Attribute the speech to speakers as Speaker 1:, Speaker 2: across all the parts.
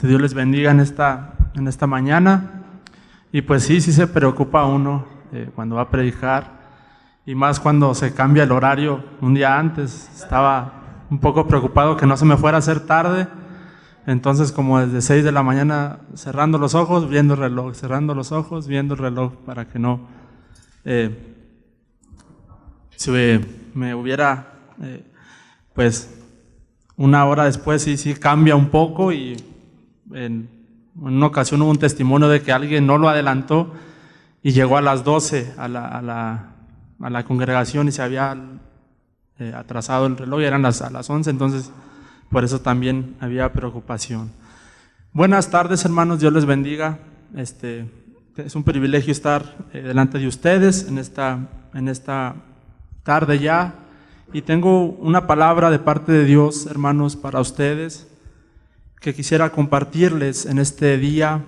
Speaker 1: Dios les bendiga en esta mañana. Y pues sí se preocupa uno cuando va a predicar, y más cuando se cambia el horario. Un día antes estaba un poco preocupado que no se me fuera a hacer tarde, entonces como desde 6 de la mañana cerrando los ojos, viendo el reloj, cerrando los ojos, viendo el reloj, para que no si me hubiera pues una hora después sí cambia un poco. Y en una ocasión hubo un testimonio de que alguien no lo adelantó y llegó a las 12 a la congregación y se había atrasado el reloj y eran a las 11, entonces por eso también había preocupación. Buenas tardes, hermanos, Dios les bendiga. Es un privilegio estar delante de ustedes en esta tarde ya, y tengo una palabra de parte de Dios, hermanos, para ustedes, que quisiera compartirles en este día,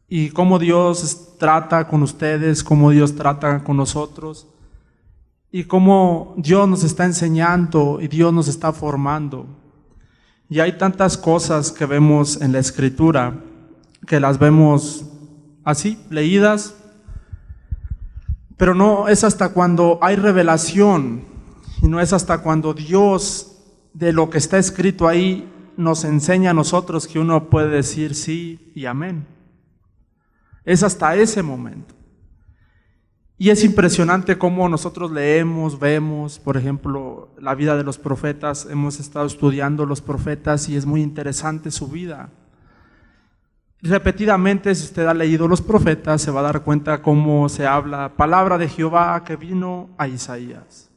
Speaker 1: y cómo Dios trata con ustedes, cómo Dios trata con nosotros, y cómo Dios nos está enseñando y Dios nos está formando. Y hay tantas cosas que vemos en la Escritura, que las vemos así, leídas, pero no es hasta cuando hay revelación, y no es hasta cuando Dios, de lo que está escrito ahí, nos enseña a nosotros, que uno puede decir sí y amén. Es hasta ese momento. Y es impresionante cómo nosotros leemos, vemos, por ejemplo, la vida de los profetas. Hemos estado estudiando los profetas y es muy interesante su vida. Repetidamente, si usted ha leído los profetas, se va a dar cuenta cómo se habla palabra de Jehová que vino a Isaías,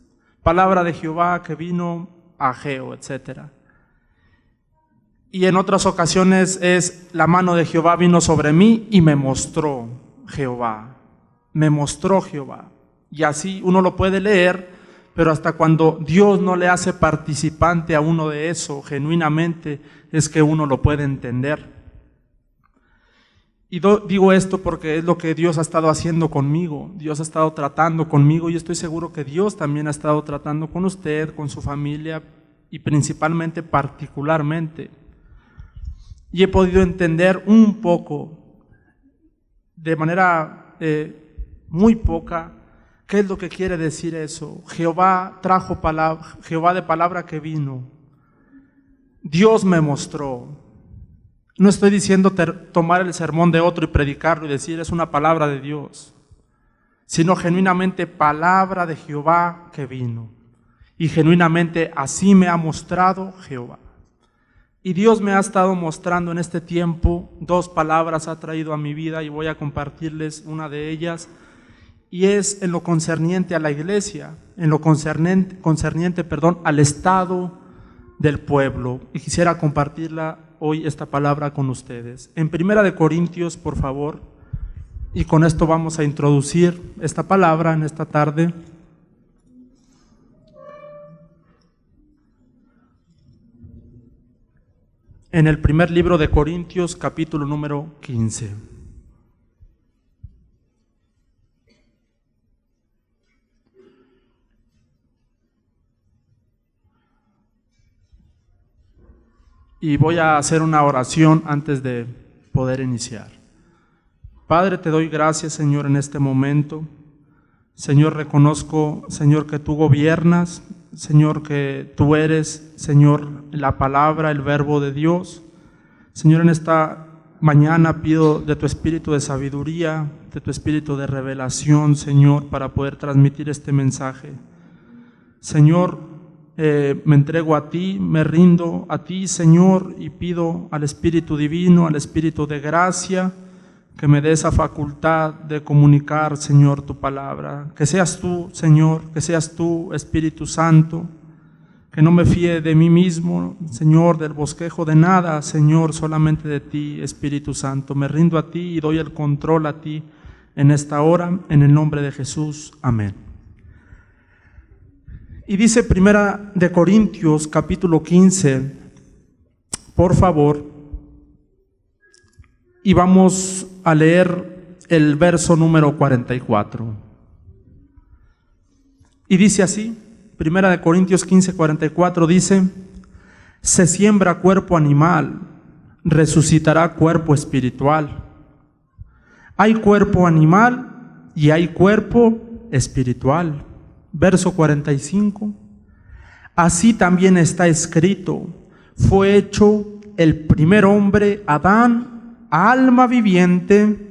Speaker 1: palabra de Jehová que vino a Ageo, etc. Y en otras ocasiones es la mano de Jehová vino sobre mí y me mostró Jehová, me mostró Jehová. Y así uno lo puede leer, pero hasta cuando Dios no le hace participante a uno de eso genuinamente, es que uno lo puede entender. Y digo esto porque es lo que Dios ha estado haciendo conmigo. Dios ha estado tratando conmigo, y estoy seguro que Dios también ha estado tratando con usted, con su familia, y principalmente, particularmente. Y he podido entender un poco, de manera muy poca, qué es lo que quiere decir eso. Jehová trajo palabra, Jehová de palabra que vino. Dios me mostró. No estoy diciendo tomar el sermón de otro y predicarlo y decir es una palabra de Dios, sino genuinamente palabra de Jehová que vino. Y genuinamente así me ha mostrado Jehová. Y Dios me ha estado mostrando en este tiempo, 2 palabras ha traído a mi vida, y voy a compartirles una de ellas, y es en lo concerniente a la iglesia, en lo concerniente, al estado del pueblo, y quisiera compartirla hoy, esta palabra, con ustedes. En 1 Corintios, por favor, y con esto vamos a introducir esta palabra en esta tarde. En el primer libro de Corintios, capítulo número 15. Y voy a hacer una oración antes de poder iniciar. Padre, te doy gracias, Señor, en este momento. Señor, reconozco, Señor, que tú gobiernas, Señor, que tú eres, Señor, la palabra, el verbo de Dios. Señor, en esta mañana pido de tu espíritu de sabiduría, de tu espíritu de revelación, Señor, para poder transmitir este mensaje. Señor, me entrego a ti, me rindo a ti, Señor, y pido al Espíritu Divino, al Espíritu de gracia, que me dé esa facultad de comunicar, Señor, tu palabra. Que seas tú, Señor, que seas tú, Espíritu Santo, que no me fíe de mí mismo, Señor, del bosquejo de nada, Señor, solamente de ti, Espíritu Santo. Me rindo a ti y doy el control a ti en esta hora, en el nombre de Jesús. Amén. Y dice 1 Corintios, capítulo 15, por favor, y vamos a leer el verso número 44. Y dice así, 1 Corintios 15, 44, dice: se siembra cuerpo animal, resucitará cuerpo espiritual. Hay cuerpo animal y hay cuerpo espiritual. Verso 45. Así también está escrito: fue hecho el primer hombre, Adán, alma viviente,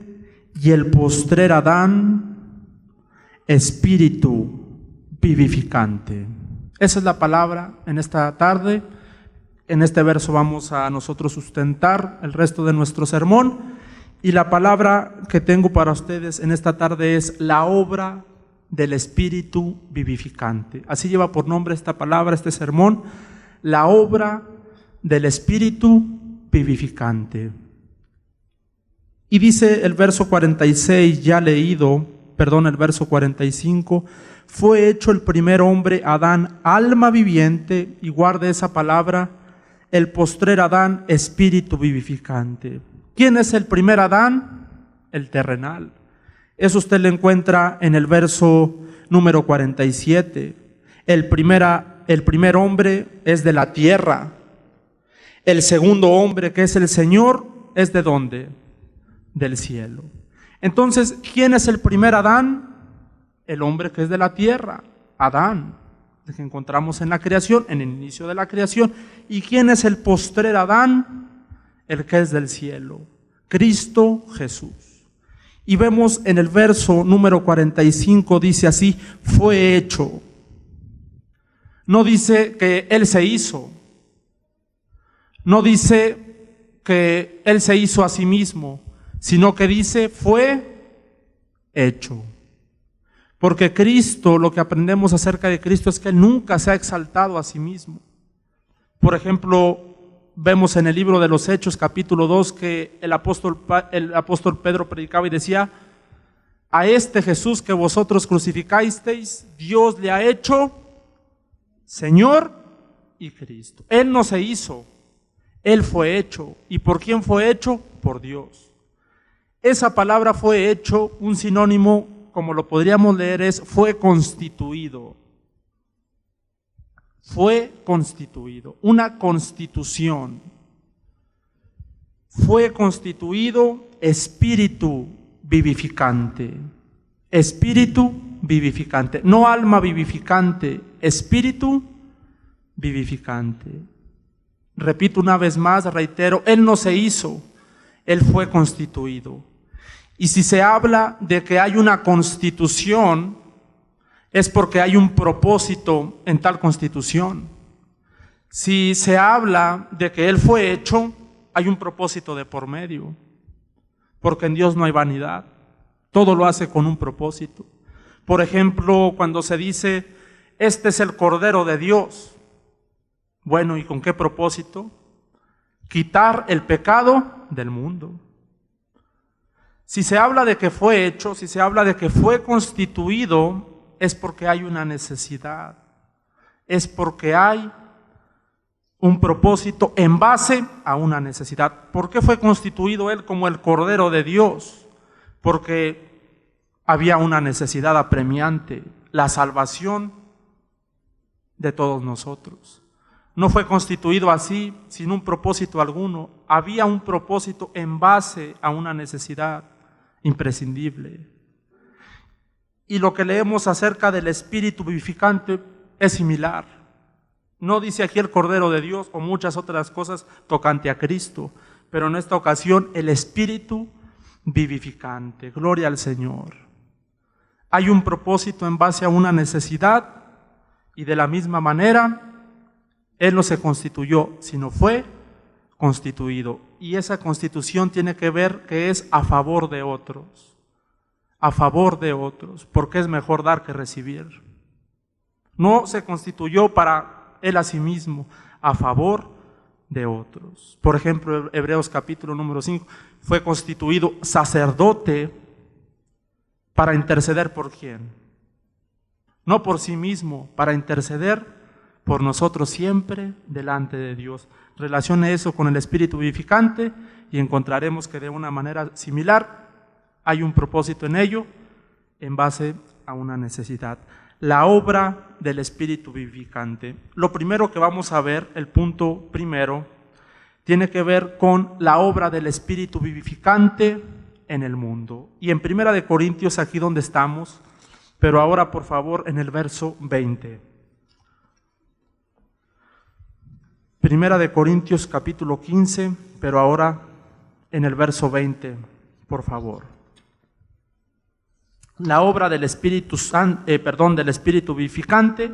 Speaker 1: y el postrer Adán, espíritu vivificante. Esa es la palabra en esta tarde. En este verso vamos a nosotros sustentar el resto de nuestro sermón. Y la palabra que tengo para ustedes en esta tarde es la obra del Espíritu vivificante. Así lleva por nombre esta palabra, este sermón, la obra del Espíritu vivificante. Y dice el verso 46, ya leído, el verso 45, fue hecho el primer hombre, Adán, alma viviente, y guarde esa palabra, el postrer Adán, espíritu vivificante. ¿Quién es el primer Adán? El terrenal. Eso usted lo encuentra en el verso número 47. El primer hombre es de la tierra. El segundo hombre, que es el Señor, es ¿de dónde? Del cielo. Entonces, ¿quién es el primer Adán? El hombre que es de la tierra, Adán, el que encontramos en la creación, en el inicio de la creación. ¿Y quién es el postrer Adán? El que es del cielo, Cristo Jesús. Y vemos en el verso número 45, dice así: fue hecho. No dice que Él se hizo. No dice que Él se hizo a sí mismo, sino que dice fue hecho. Porque Cristo, lo que aprendemos acerca de Cristo es que Él nunca se ha exaltado a sí mismo. Por ejemplo, vemos en el libro de los Hechos, capítulo 2, que el apóstol Pedro predicaba y decía: a este Jesús que vosotros crucificasteis, Dios le ha hecho Señor y Cristo. Él no se hizo, Él fue hecho. ¿Y por quién fue hecho? Por Dios. Esa palabra fue hecho, un sinónimo, como lo podríamos leer, es fue constituido. Fue constituido, una constitución. Fue constituido espíritu vivificante. Espíritu vivificante, no alma vivificante, espíritu vivificante. Repito una vez más, reitero, Él no se hizo, Él fue constituido. Y si se habla de que hay una constitución, es porque hay un propósito en tal constitución. Si se habla de que Él fue hecho, hay un propósito de por medio. Porque en Dios no hay vanidad. Todo lo hace con un propósito. Por ejemplo, cuando se dice, este es el Cordero de Dios. Bueno, ¿y con qué propósito? Quitar el pecado del mundo. Si se habla de que fue hecho, si se habla de que fue constituido, es porque hay una necesidad, es porque hay un propósito en base a una necesidad. ¿Por qué fue constituido Él como el Cordero de Dios? Porque había una necesidad apremiante, la salvación de todos nosotros. No fue constituido así sin un propósito alguno, había un propósito en base a una necesidad imprescindible. Y lo que leemos acerca del Espíritu vivificante es similar. No dice aquí el Cordero de Dios o muchas otras cosas tocante a Cristo, pero en esta ocasión el Espíritu vivificante. Gloria al Señor. Hay un propósito en base a una necesidad y de la misma manera Él no se constituyó, sino fue constituido. Y esa constitución tiene que ver que es a favor de otros. A favor de otros, porque es mejor dar que recibir. No se constituyó para Él a sí mismo, a favor de otros. Por ejemplo, Hebreos capítulo número 5, fue constituido sacerdote para interceder por quién. No por sí mismo, para interceder por nosotros siempre delante de Dios. Relacione eso con el Espíritu vivificante y encontraremos que de una manera similar hay un propósito en ello en base a una necesidad. La obra del Espíritu vivificante. Lo primero que vamos a ver, el punto primero, tiene que ver con la obra del Espíritu vivificante en el mundo. Y en 1 Corintios, aquí donde estamos, pero ahora por favor en el verso 20. 1 Corintios capítulo 15, pero ahora en el verso 20, por favor. La obra del Espíritu del Espíritu vivificante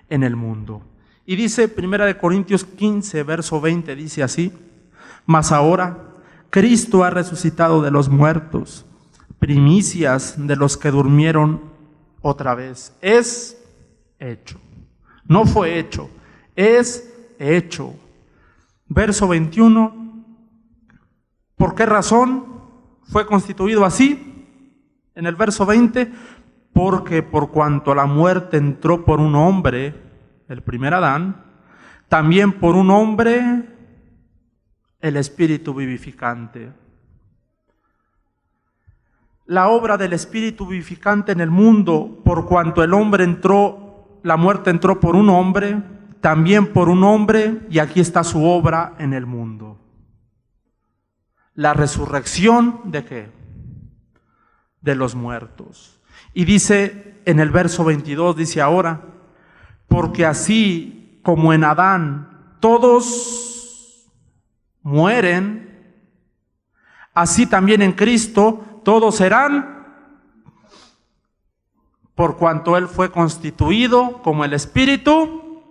Speaker 1: en el mundo. Y dice 1 Corintios 15, verso 20, dice así: mas ahora Cristo ha resucitado de los muertos, primicias de los que durmieron otra vez. Es hecho. No fue hecho, es hecho. Verso 21. ¿Por qué razón fue constituido así? En el verso 20, porque por cuanto la muerte entró por un hombre, el primer Adán, también por un hombre el Espíritu vivificante. La obra del Espíritu vivificante en el mundo, por cuanto la muerte entró por un hombre, también por un hombre, y aquí está su obra en el mundo. La resurrección ¿de qué? De los muertos. Y dice en el verso 22, dice ahora: porque así como en Adán todos mueren, así también en Cristo todos serán, por cuanto Él fue constituido como el Espíritu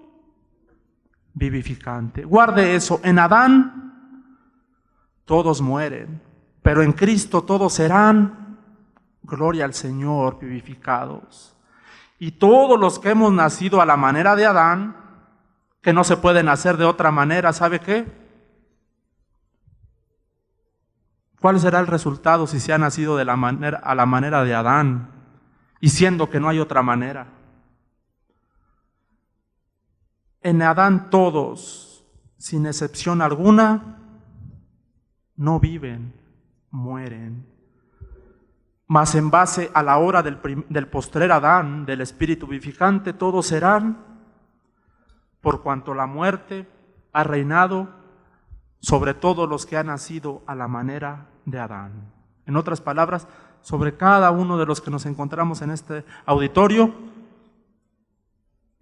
Speaker 1: vivificante. Guarde eso, en Adán todos mueren, pero en Cristo todos serán, gloria al Señor, vivificados. Y todos los que hemos nacido a la manera de Adán, que no se puede nacer de otra manera, ¿sabe qué? ¿Cuál será el resultado si se ha nacido a la manera de Adán, y siendo que no hay otra manera? En Adán todos, sin excepción alguna, no viven, mueren. Mas en base a la hora del postrer Adán, del Espíritu vivificante, todos serán, por cuanto la muerte ha reinado sobre todos los que han nacido a la manera de Adán. En otras palabras, sobre cada uno de los que nos encontramos en este auditorio,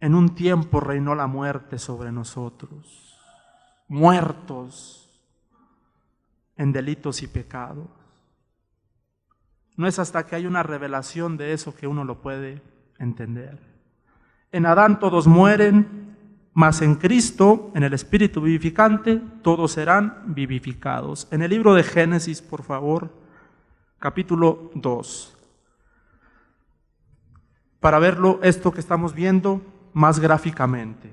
Speaker 1: en un tiempo reinó la muerte sobre nosotros, muertos en delitos y pecados. No es hasta que hay una revelación de eso que uno lo puede entender. En Adán todos mueren, mas en Cristo, en el Espíritu vivificante, todos serán vivificados. En el libro de Génesis, por favor, capítulo 2. Para verlo, esto que estamos viendo más gráficamente.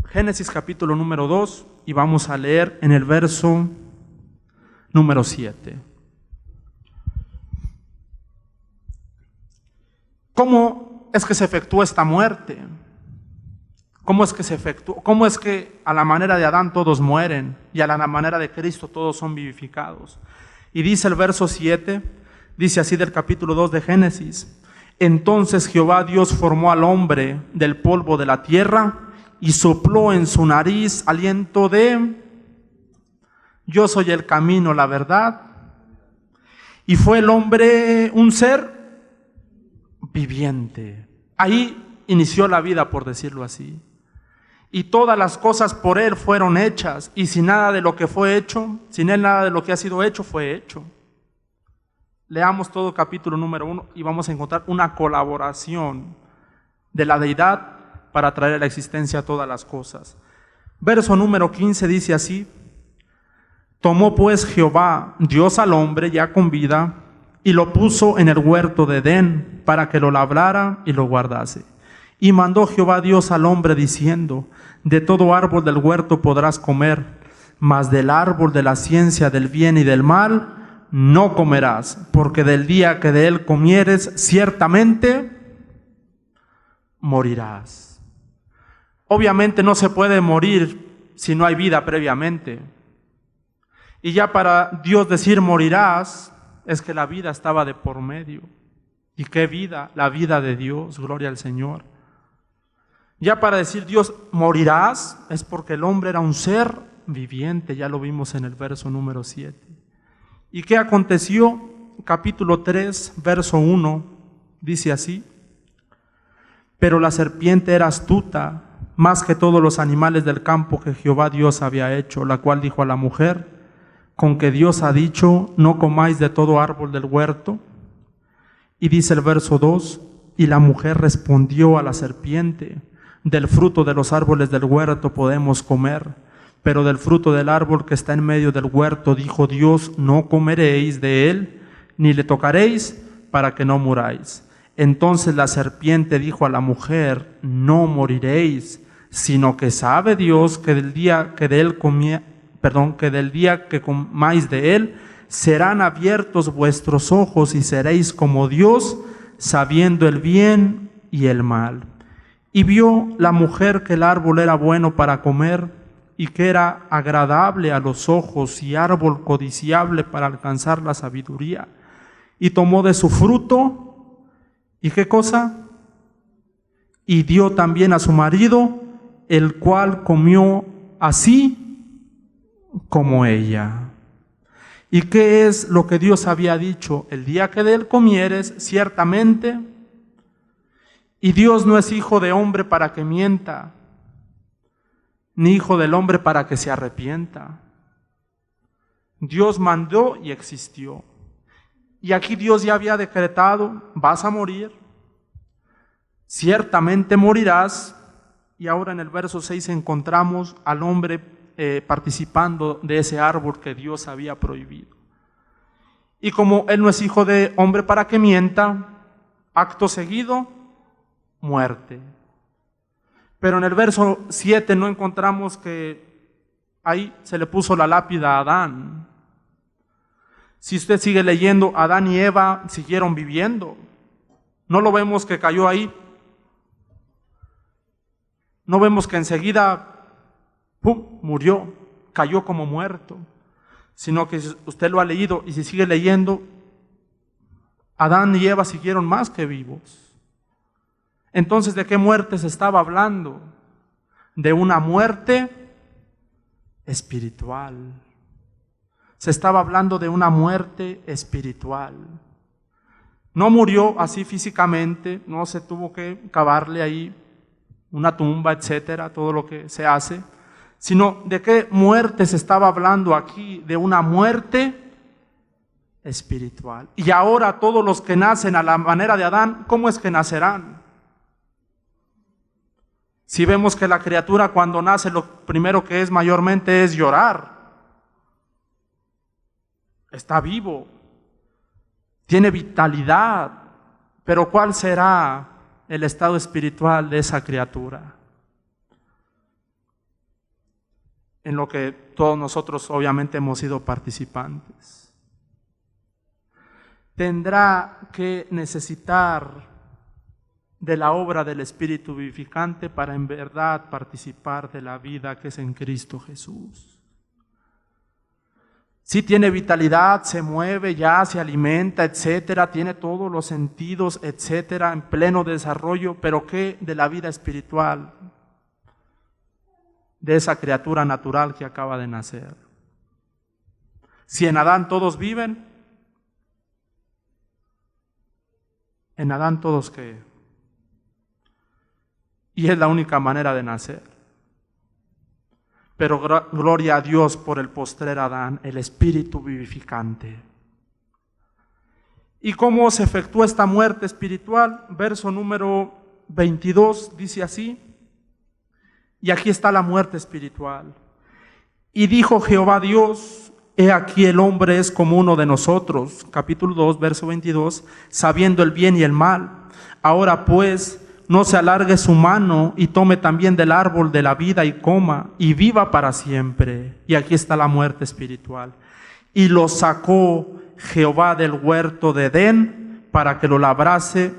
Speaker 1: Génesis capítulo número 2, y vamos a leer en el verso número 7. ¿Cómo es que se efectúa esta muerte? ¿Cómo es que se efectúa? ¿Cómo es que a la manera de Adán todos mueren y a la manera de Cristo todos son vivificados? Y dice el verso 7, dice así del capítulo 2 de Génesis: entonces Jehová Dios formó al hombre del polvo de la tierra y sopló en su nariz aliento de: yo soy el camino, la verdad. Y fue el hombre un ser viviente. Ahí inició la vida, por decirlo así. Y todas las cosas por él fueron hechas, y sin nada de lo que fue hecho, sin él nada de lo que ha sido hecho fue hecho. Leamos todo capítulo número 1 y vamos a encontrar una colaboración de la deidad para traer a la existencia todas las cosas. Verso número 15 dice así: tomó pues Jehová Dios al hombre ya con vida y lo puso en el huerto de Edén para que lo labrara y lo guardase. Y mandó Jehová Dios al hombre diciendo: de todo árbol del huerto podrás comer, mas del árbol de la ciencia del bien y del mal no comerás, porque del día que de él comieres ciertamente morirás. Obviamente no se puede morir si no hay vida previamente. Y ya para Dios decir morirás, es que la vida estaba de por medio. ¿Y qué vida? La vida de Dios, gloria al Señor. Ya para decir Dios, morirás, es porque el hombre era un ser viviente, ya lo vimos en el verso número 7. ¿Y qué aconteció? Capítulo 3, verso 1, dice así: pero la serpiente era astuta, más que todos los animales del campo que Jehová Dios había hecho, la cual dijo a la mujer: con que Dios ha dicho, no comáis de todo árbol del huerto. Y dice el verso 2, y la mujer respondió a la serpiente: del fruto de los árboles del huerto podemos comer, pero del fruto del árbol que está en medio del huerto, dijo Dios, no comeréis de él, ni le tocaréis, para que no muráis. Entonces la serpiente dijo a la mujer: no moriréis, sino que sabe Dios que del día que comáis de él, serán abiertos vuestros ojos y seréis como Dios, sabiendo el bien y el mal. Y vio la mujer que el árbol era bueno para comer y que era agradable a los ojos y árbol codiciable para alcanzar la sabiduría. Y tomó de su fruto, ¿y qué cosa? Y dio también a su marido, el cual comió así como ella. ¿Y qué es lo que Dios había dicho? El día que de él comieres, ciertamente. Y Dios no es hijo de hombre para que mienta, ni hijo del hombre para que se arrepienta. Dios mandó y existió. Y aquí Dios ya había decretado: vas a morir, ciertamente morirás. Y ahora en el verso 6 encontramos al hombre participando de ese árbol que Dios había prohibido. Y como él no es hijo de hombre para que mienta, acto seguido, muerte. Pero en el verso 7 no encontramos que ahí se le puso la lápida a Adán. Si usted sigue leyendo, Adán y Eva siguieron viviendo. No lo vemos que cayó ahí. No vemos que enseguida, ¡pum!, murió, cayó como muerto. Sino que usted lo ha leído y si sigue leyendo, Adán y Eva siguieron más que vivos. Entonces, ¿de qué muerte se estaba hablando? De una muerte espiritual. Se estaba hablando de una muerte espiritual. No murió así físicamente, no se tuvo que cavarle ahí una tumba, etcétera, todo lo que se hace, sino de qué muerte se estaba hablando aquí, de una muerte espiritual. Y ahora todos los que nacen a la manera de Adán, ¿cómo es que nacerán? Si vemos que la criatura cuando nace lo primero que es mayormente es llorar. Está vivo, tiene vitalidad, pero ¿cuál será el estado espiritual de esa criatura? En lo que todos nosotros obviamente hemos sido participantes. Tendrá que necesitar de la obra del Espíritu vivificante para en verdad participar de la vida que es en Cristo Jesús. Sí tiene vitalidad, se mueve ya, se alimenta, etcétera, tiene todos los sentidos, etcétera, en pleno desarrollo, pero ¿qué de la vida espiritual de esa criatura natural que acaba de nacer? Si en Adán todos viven, en Adán todos ¿qué? Y es la única manera de nacer. Pero gloria a Dios por el postrer Adán, el Espíritu vivificante. ¿Y cómo se efectúa esta muerte espiritual? Verso número 22 dice así, y aquí está la muerte espiritual. Y dijo Jehová Dios: he aquí el hombre es como uno de nosotros, capítulo 2, verso 22, sabiendo el bien y el mal. Ahora pues, no se alargue su mano y tome también del árbol de la vida y coma y viva para siempre. Y aquí está la muerte espiritual. Y lo sacó Jehová del huerto de Edén para que labrase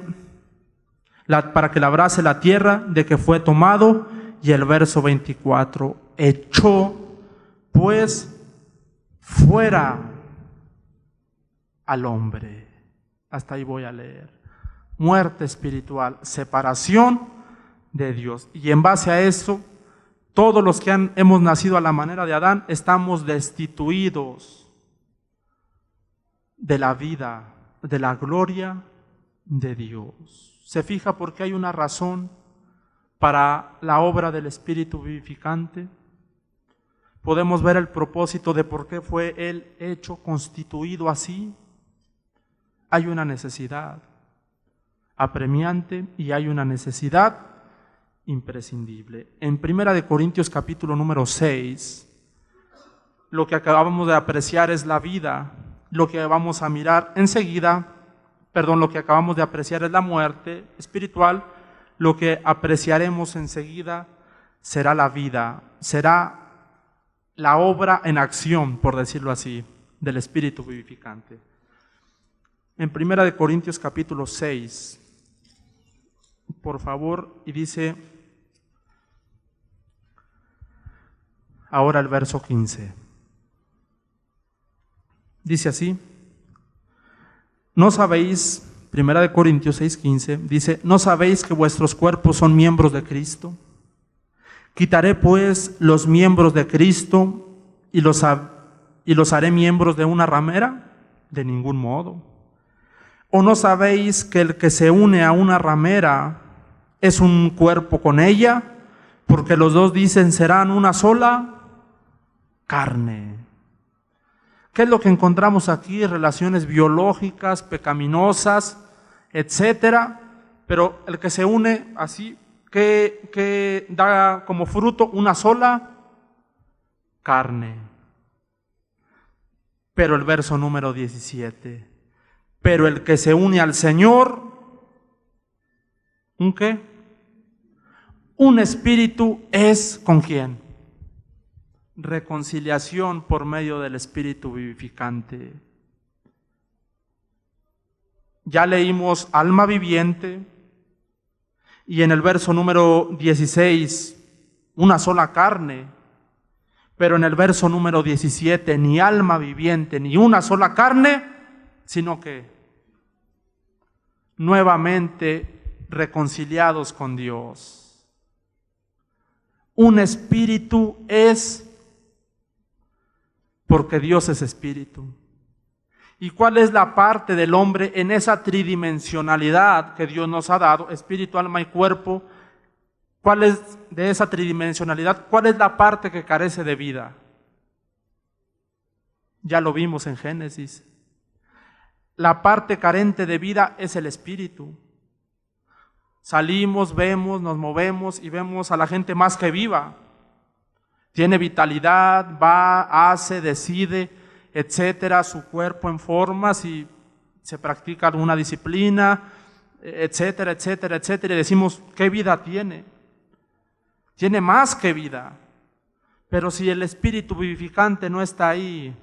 Speaker 1: la tierra de que fue tomado. Y el verso 24, echó pues fuera al hombre. Hasta ahí voy a leer. Muerte espiritual, separación de Dios. Y en base a eso, todos los que hemos nacido a la manera de Adán, estamos destituidos de la vida, de la gloria de Dios. ¿Se fija por qué hay una razón para la obra del Espíritu vivificante? Podemos ver el propósito de por qué fue Él hecho, constituido así. Hay una necesidad apremiante y hay una necesidad imprescindible. En 1 Corintios capítulo número 6, lo que acabamos de apreciar es la vida, lo que vamos a mirar enseguida, lo que acabamos de apreciar es la muerte espiritual, lo que apreciaremos enseguida será la vida, será la obra en acción, por decirlo así, del Espíritu vivificante. En 1 Corintios capítulo 6, por favor, y dice ahora el verso 15. Dice así: ¿no sabéis, 1 Corintios 6:15, dice, ¿no sabéis que vuestros cuerpos son miembros de Cristo? ¿Quitaré pues los miembros de Cristo y los haré miembros de una ramera? De ningún modo. ¿O no sabéis que el que se une a una ramera es un cuerpo con ella? Porque los dos dicen serán una sola carne. ¿Qué es lo que encontramos aquí? Relaciones biológicas, pecaminosas, etcétera. Pero el que se une así, que da como fruto una sola carne. Pero el verso número 17. Pero el que se une al Señor, ¿un qué? Un espíritu es ¿con quién? Reconciliación por medio del Espíritu vivificante. Ya leímos alma viviente y en el verso número 16 una sola carne, pero en el verso número 17 ni alma viviente ni una sola carne, sino que nuevamente reconciliados con Dios. Un espíritu es porque Dios es espíritu. ¿Y cuál es la parte del hombre en esa tridimensionalidad que Dios nos ha dado, espíritu, alma y cuerpo? ¿Cuál es de esa tridimensionalidad? ¿Cuál es la parte que carece de vida? Ya lo vimos en Génesis. La parte carente de vida es el espíritu. Salimos, vemos, nos movemos y vemos a la gente más que viva. Tiene vitalidad, va, hace, decide, etcétera, su cuerpo en forma, si se practica alguna disciplina, etcétera, etcétera, etcétera, y decimos, ¿qué vida tiene? Tiene más que vida. Pero si el espíritu vivificante no está ahí,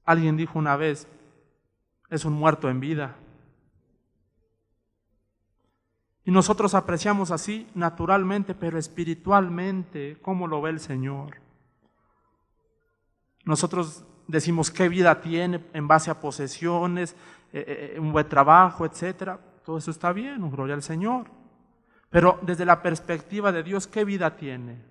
Speaker 1: alguien dijo una vez, es un muerto en vida. Y nosotros apreciamos así naturalmente, pero espiritualmente, ¿cómo lo ve el Señor? Nosotros decimos qué vida tiene en base a posesiones, un buen trabajo, etcétera. Todo eso está bien, gloria al Señor. Pero desde la perspectiva de Dios, ¿qué vida tiene?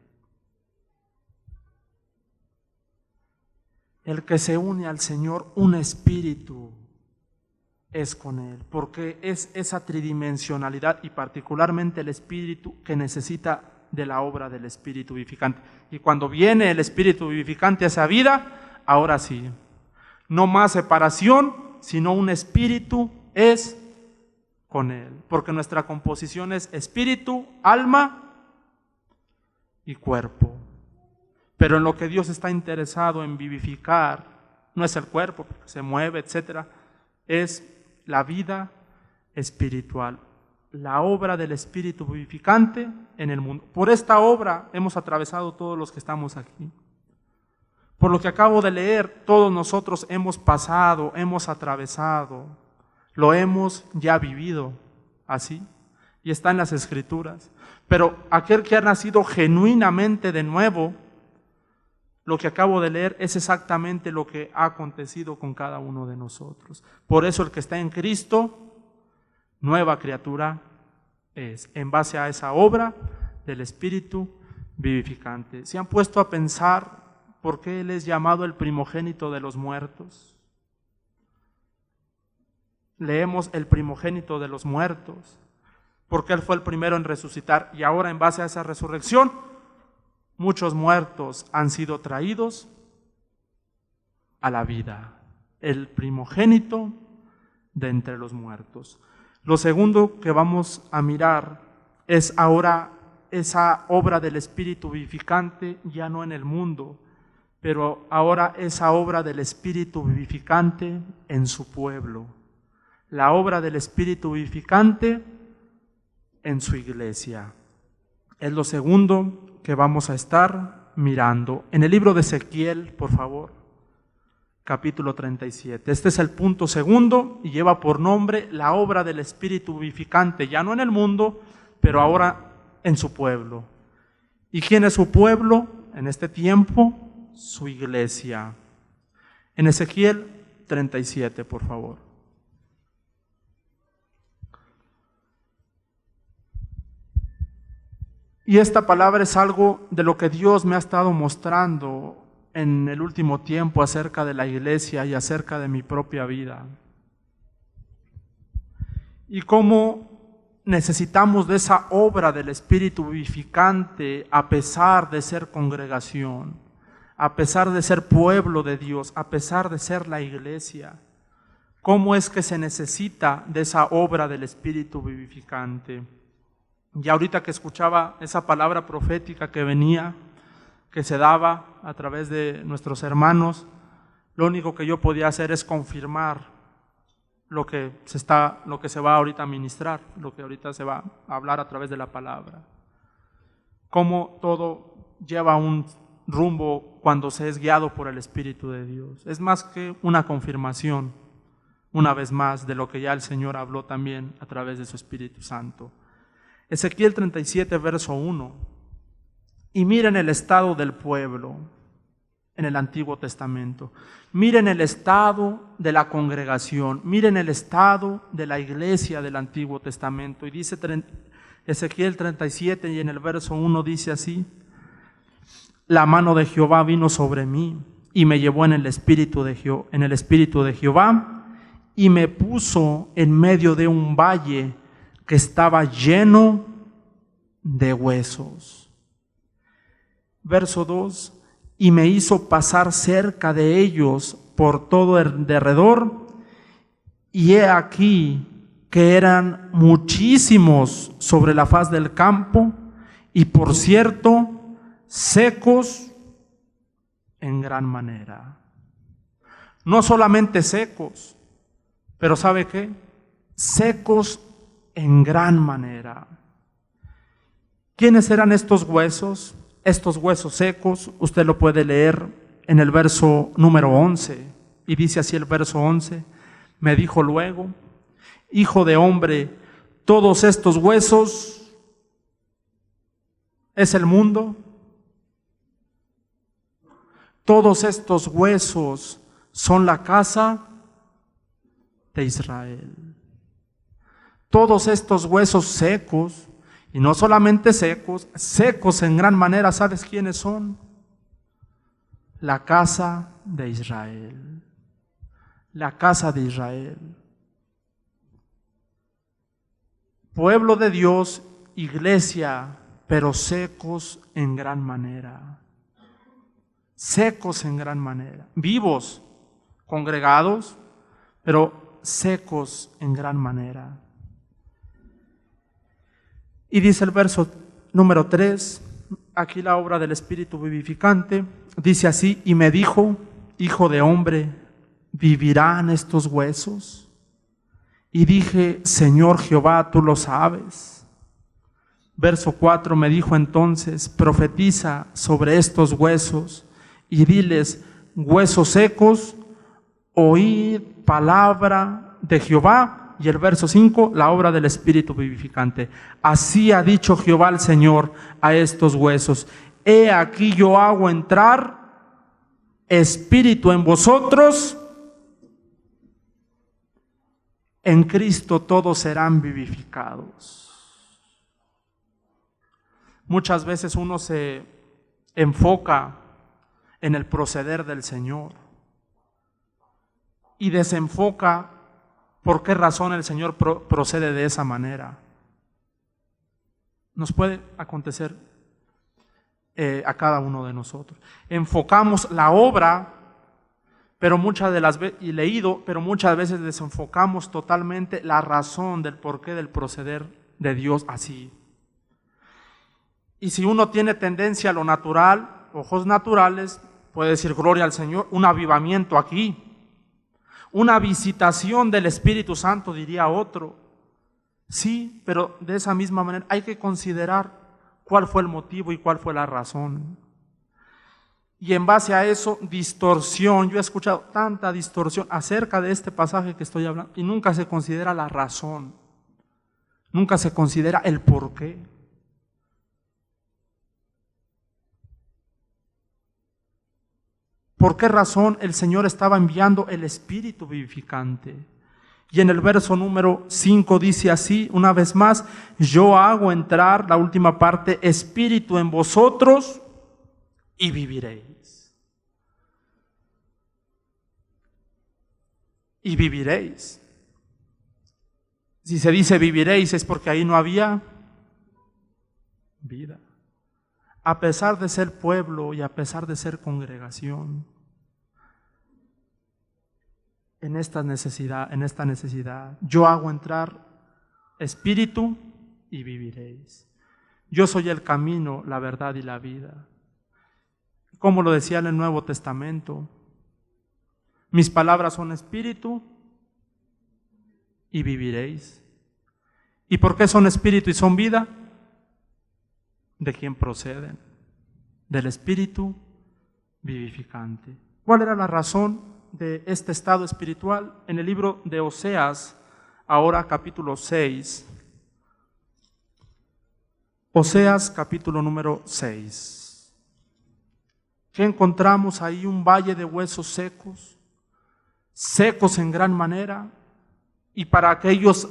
Speaker 1: El que se une al Señor, un espíritu es con Él, porque es esa tridimensionalidad y particularmente el espíritu que necesita de la obra del Espíritu vivificante. Y cuando viene el Espíritu vivificante a esa vida, ahora sí, no más separación, sino un espíritu es con Él, porque nuestra composición es espíritu, alma y cuerpo. Pero en lo que Dios está interesado en vivificar, no es el cuerpo, porque se mueve, etcétera, es la vida espiritual, la obra del Espíritu vivificante en el mundo. Por esta obra hemos atravesado todos los que estamos aquí. Por lo que acabo de leer, todos nosotros hemos pasado, hemos atravesado, lo hemos ya vivido así, y está en las Escrituras. Pero aquel que ha nacido genuinamente de nuevo, lo que acabo de leer es exactamente lo que ha acontecido con cada uno de nosotros. Por eso el que está en Cristo nueva criatura es, en base a esa obra del Espíritu vivificante. ¿Se han puesto a pensar por qué Él es llamado el primogénito de los muertos? Leemos el primogénito de los muertos, porque Él fue el primero en resucitar, y ahora en base a esa resurrección, muchos muertos han sido traídos a la vida. El primogénito de entre los muertos. Lo segundo que vamos a mirar es ahora esa obra del Espíritu vivificante, ya no en el mundo, pero ahora esa obra del Espíritu vivificante en su pueblo. La obra del Espíritu vivificante en su iglesia. Es lo segundo que vamos a estar mirando. En el libro de Ezequiel, por favor, capítulo 37. Este es el punto segundo y lleva por nombre la obra del Espíritu vivificante, ya no en el mundo, pero ahora en su pueblo. ¿Y quién es su pueblo en este tiempo? Su iglesia. En Ezequiel 37, por favor. Y esta palabra es algo de lo que Dios me ha estado mostrando en el último tiempo acerca de la iglesia y acerca de mi propia vida. Y cómo necesitamos de esa obra del Espíritu vivificante a pesar de ser congregación, a pesar de ser pueblo de Dios, a pesar de ser la iglesia. ¿Cómo es que se necesita de esa obra del Espíritu vivificante? Y ahorita que escuchaba esa palabra profética que venía, que se daba a través de nuestros hermanos, lo único que yo podía hacer es confirmar lo que se va ahorita a ministrar, lo que ahorita se va a hablar a través de la palabra. Cómo todo lleva un rumbo cuando se es guiado por el Espíritu de Dios. Es más que una confirmación, una vez más, de lo que ya el Señor habló también a través de su Espíritu Santo. Ezequiel 37, verso 1. Y miren el estado del pueblo en el Antiguo Testamento. Miren el estado de la congregación. Miren el estado de la iglesia del Antiguo Testamento. Y dice Ezequiel 37 y en el verso 1 dice así: la mano de Jehová vino sobre mí y me llevó en el espíritu de Jehová y me puso en medio de un valle que estaba lleno de huesos. Verso 2, y me hizo pasar cerca de ellos por todo el derredor, y he aquí que eran muchísimos sobre la faz del campo, y por cierto, secos en gran manera. No solamente secos, pero ¿sabe qué? Secos en gran manera. ¿Quiénes eran estos huesos? Estos huesos secos, usted lo puede leer en el verso número 11, y dice así el verso 11, me dijo luego, hijo de hombre, todos estos huesos es el mundo, todos estos huesos son la casa de Israel. Todos estos huesos secos, y no solamente secos, secos en gran manera, ¿sabes quiénes son? La casa de Israel. La casa de Israel. Pueblo de Dios, iglesia, pero secos en gran manera. Secos en gran manera. Vivos, congregados, pero secos en gran manera. Y dice el verso número 3, aquí la obra del Espíritu vivificante, dice así, y me dijo, hijo de hombre, ¿vivirán estos huesos? Y dije, Señor Jehová, tú lo sabes. Verso 4, me dijo entonces, profetiza sobre estos huesos y diles, huesos secos, oíd palabra de Jehová. Y el verso 5, la obra del Espíritu vivificante. Así ha dicho Jehová el Señor a estos huesos. He aquí yo hago entrar espíritu en vosotros en Cristo todos serán vivificados. Muchas veces uno se enfoca en el proceder del Señor y desenfoca por qué razón el Señor procede de esa manera. Nos puede acontecer a cada uno de nosotros. Enfocamos la obra, pero muchas veces desenfocamos totalmente la razón del porqué del proceder de Dios así. Y si uno tiene tendencia a lo natural, ojos naturales, puede decir gloria al Señor, un avivamiento aquí, una visitación del Espíritu Santo, diría otro. Sí, pero de esa misma manera hay que considerar cuál fue el motivo y cuál fue la razón. Y en base a eso, distorsión. Yo he escuchado tanta distorsión acerca de este pasaje que estoy hablando y nunca se considera la razón, nunca se considera el porqué. ¿Por qué razón el Señor estaba enviando el Espíritu vivificante? Y en el verso número 5 dice así, una vez más, yo hago entrar, la última parte, Espíritu en vosotros y viviréis. Y viviréis. Si se dice viviréis es porque ahí no había vida. A pesar de ser pueblo y a pesar de ser congregación, en esta necesidad, yo hago entrar Espíritu y viviréis. Yo soy el camino, la verdad y la vida. Como lo decía en el Nuevo Testamento, mis palabras son Espíritu y viviréis. ¿Y por qué son Espíritu y son vida? ¿De quién proceden? Del Espíritu vivificante. ¿Cuál era la razón de este estado espiritual? En el libro de Oseas, ahora capítulo 6. Oseas capítulo número 6. ¿Qué encontramos ahí? Un valle de huesos secos, secos en gran manera, y para que ellos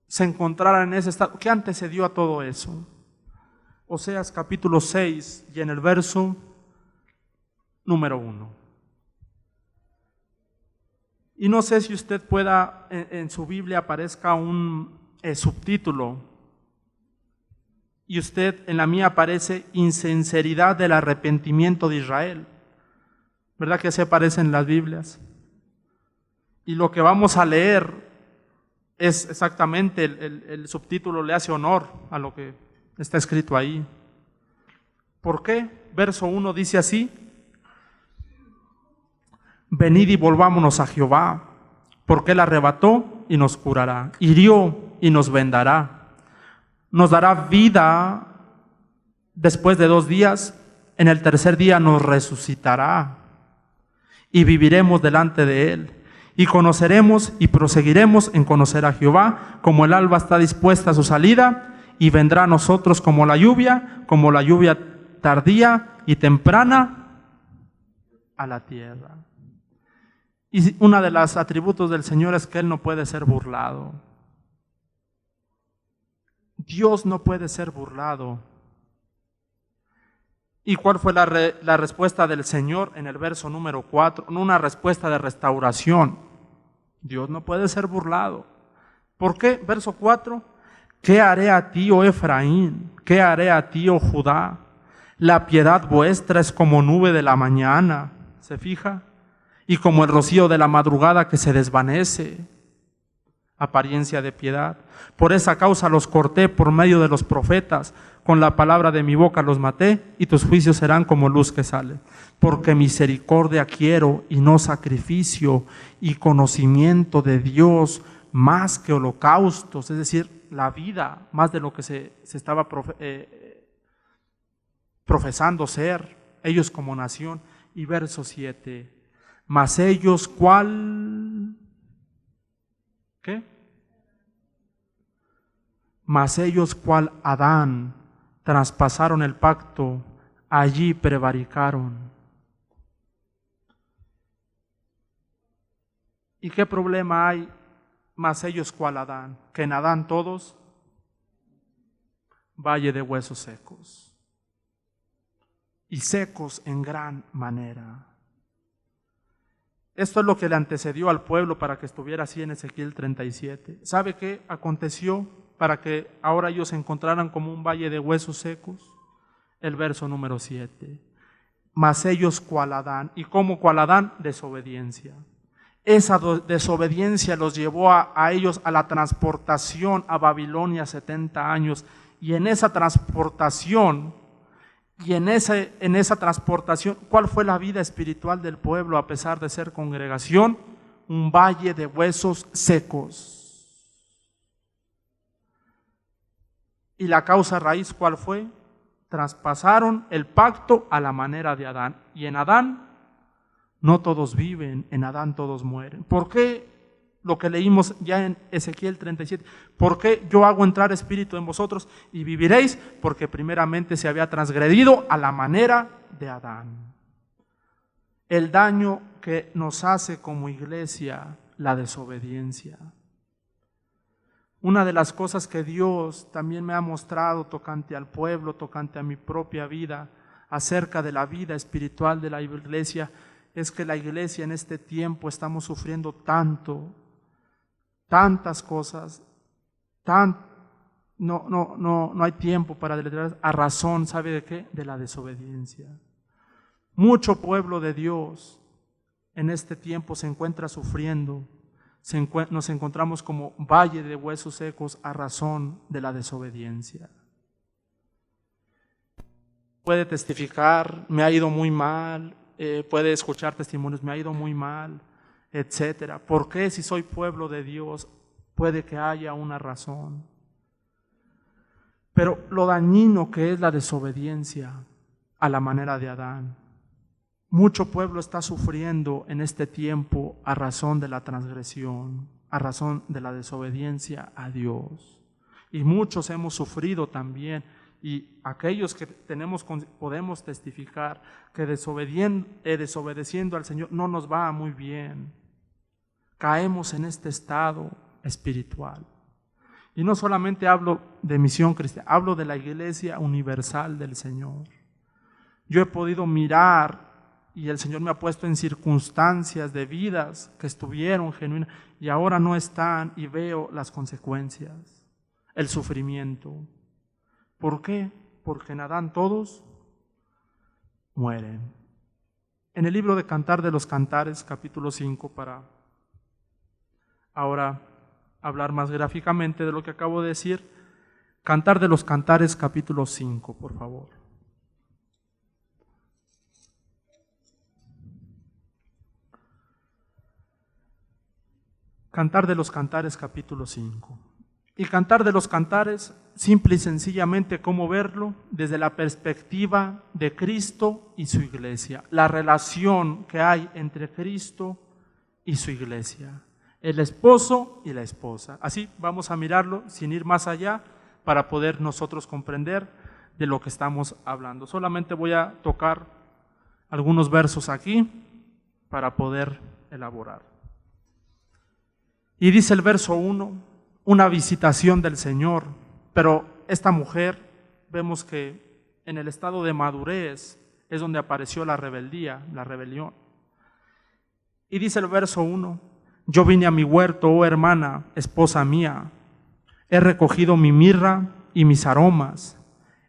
Speaker 1: se encontraran en ese estado, ¿qué antecedió a todo eso? Oseas capítulo 6 y en el verso número 1. Y no sé si usted pueda, en su Biblia aparezca un subtítulo, y usted en la mía aparece insinceridad del arrepentimiento de Israel. ¿Verdad que se aparece en las Biblias? Y lo que vamos a leer es exactamente, el subtítulo le hace honor a lo que está escrito ahí. ¿Por qué? Verso 1 dice así: venid y volvámonos a Jehová, porque Él arrebató y nos curará, hirió y nos vendará, nos dará vida después de 2 días, en el tercer día nos resucitará y viviremos delante de Él. Y conoceremos y proseguiremos en conocer a Jehová, como el alba está dispuesta a su salida, y vendrá a nosotros como la lluvia tardía y temprana a la tierra. Y uno de los atributos del Señor es que Él no puede ser burlado. Dios no puede ser burlado. ¿Y cuál fue la respuesta del Señor en el verso número 4? Una respuesta de restauración. Dios no puede ser burlado. ¿Por qué? Verso 4. ¿Qué haré a ti, oh Efraín? ¿Qué haré a ti, oh Judá? La piedad vuestra es como nube de la mañana, ¿se fija? Y como el rocío de la madrugada que se desvanece. Apariencia de piedad. Por esa causa los corté por medio de los profetas, con la palabra de mi boca los maté, y tus juicios serán como luz que sale. Porque misericordia quiero y no sacrificio, y conocimiento de Dios más que holocaustos, es decir, la vida más de lo que se estaba profesando ser, ellos como nación. Y verso 7, mas ellos ¿cuál? ¿Qué? Mas ellos cual Adán traspasaron el pacto, allí prevaricaron. ¿Y qué problema hay mas ellos cual Adán, que en Adán todos, valle de huesos secos, y secos en gran manera. Esto es lo que le antecedió al pueblo para que estuviera así en Ezequiel 37. ¿Sabe qué aconteció para que ahora ellos se encontraran como un valle de huesos secos? El verso número 7. Mas ellos cual Adán. ¿Y cómo cual Adán? Desobediencia. Esa desobediencia los llevó a ellos a la transportación a Babilonia 70 años. Y en esa transportación, ¿cuál fue la vida espiritual del pueblo a pesar de ser congregación? Un valle de huesos secos. ¿Y la causa raíz cuál fue? Traspasaron el pacto a la manera de Adán. Y en Adán no todos viven, en Adán todos mueren. ¿Por qué? Lo que leímos ya en Ezequiel 37. ¿Por qué yo hago entrar espíritu en vosotros y viviréis? Porque primeramente se había transgredido a la manera de Adán. El daño que nos hace como iglesia, la desobediencia. Una de las cosas que Dios también me ha mostrado tocante al pueblo, tocante a mi propia vida, acerca de la vida espiritual de la iglesia, es que la iglesia en este tiempo estamos sufriendo tantas cosas, no hay tiempo para deletrear, a razón, ¿sabe de qué? De la desobediencia. Mucho pueblo de Dios en este tiempo se encuentra sufriendo, nos encontramos como valle de huesos secos a razón de la desobediencia. Puede testificar, me ha ido muy mal, puede escuchar testimonios, me ha ido muy mal, etcétera. ¿Por qué si soy pueblo de Dios? Puede que haya una razón. Pero lo dañino que es la desobediencia a la manera de Adán. Mucho pueblo está sufriendo en este tiempo a razón de la transgresión, a razón de la desobediencia a Dios. Y muchos hemos sufrido también. Y aquellos que podemos testificar que desobedeciendo al Señor no nos va muy bien. Caemos en este estado espiritual. Y no solamente hablo de Misión Cristiana, hablo de la iglesia universal del Señor. Yo he podido mirar y el Señor me ha puesto en circunstancias de vidas que estuvieron genuinas y ahora no están, y veo las consecuencias, el sufrimiento. ¿Por qué? Porque en Adán todos mueren. En el libro de Cantar de los Cantares, capítulo 5, para ahora hablar más gráficamente de lo que acabo de decir, Cantar de los Cantares, capítulo 5, por favor. Cantar de los Cantares, capítulo 5. Y Cantar de los Cantares, simple y sencillamente, ¿cómo verlo? Desde la perspectiva de Cristo y su iglesia. La relación que hay entre Cristo y su iglesia. El esposo y la esposa. Así vamos a mirarlo sin ir más allá para poder nosotros comprender de lo que estamos hablando. Solamente voy a tocar algunos versos aquí para poder elaborar. Y dice el verso 1, una visitación del Señor, pero esta mujer vemos que en el estado de madurez es donde apareció la rebeldía, la rebelión. Y dice el verso 1, yo vine a mi huerto, oh hermana, esposa mía, he recogido mi mirra y mis aromas,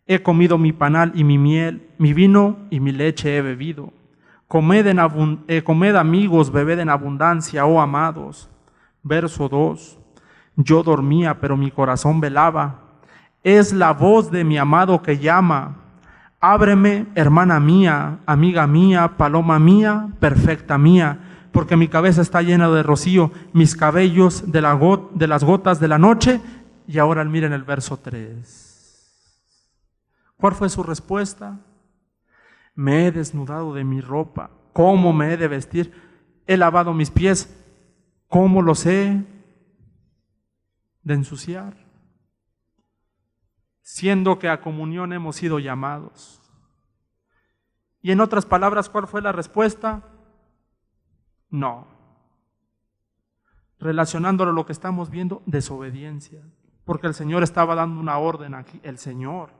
Speaker 1: he comido mi panal y mi miel, mi vino y mi leche he bebido. Comed amigos, bebed en abundancia, oh amados. Verso 2, yo dormía, pero mi corazón velaba. Es la voz de mi amado que llama. Ábreme, hermana mía, amiga mía, paloma mía, perfecta mía, porque mi cabeza está llena de rocío, mis cabellos de las gotas de la noche. Y ahora miren el verso 3. ¿Cuál fue su respuesta? Me he desnudado de mi ropa. ¿Cómo me he de vestir? He lavado mis pies. ¿Cómo los he de ensuciar? Siendo que a comunión hemos sido llamados. Y en otras palabras, ¿cuál fue la respuesta? No. relacionándolo a lo que estamos viendo, desobediencia. Porque el Señor estaba dando una orden aquí, el Señor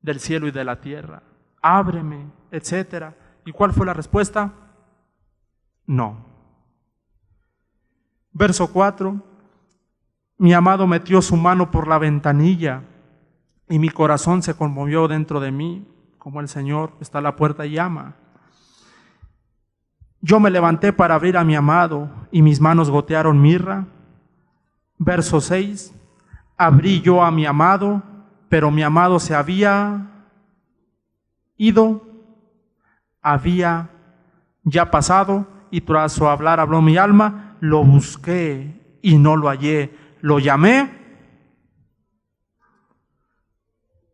Speaker 1: del cielo y de la tierra. Ábreme, etcétera. ¿Y cuál fue la respuesta? No. Verso 4. Mi amado metió su mano por la ventanilla y mi corazón se conmovió dentro de mí, como el Señor está a la puerta y llama. Yo me levanté para abrir a mi amado y mis manos gotearon mirra. Verso 6. Abrí yo a mi amado, pero mi amado se había ido, había ya pasado, y tras su hablar habló mi alma. Lo busqué y no lo hallé, lo llamé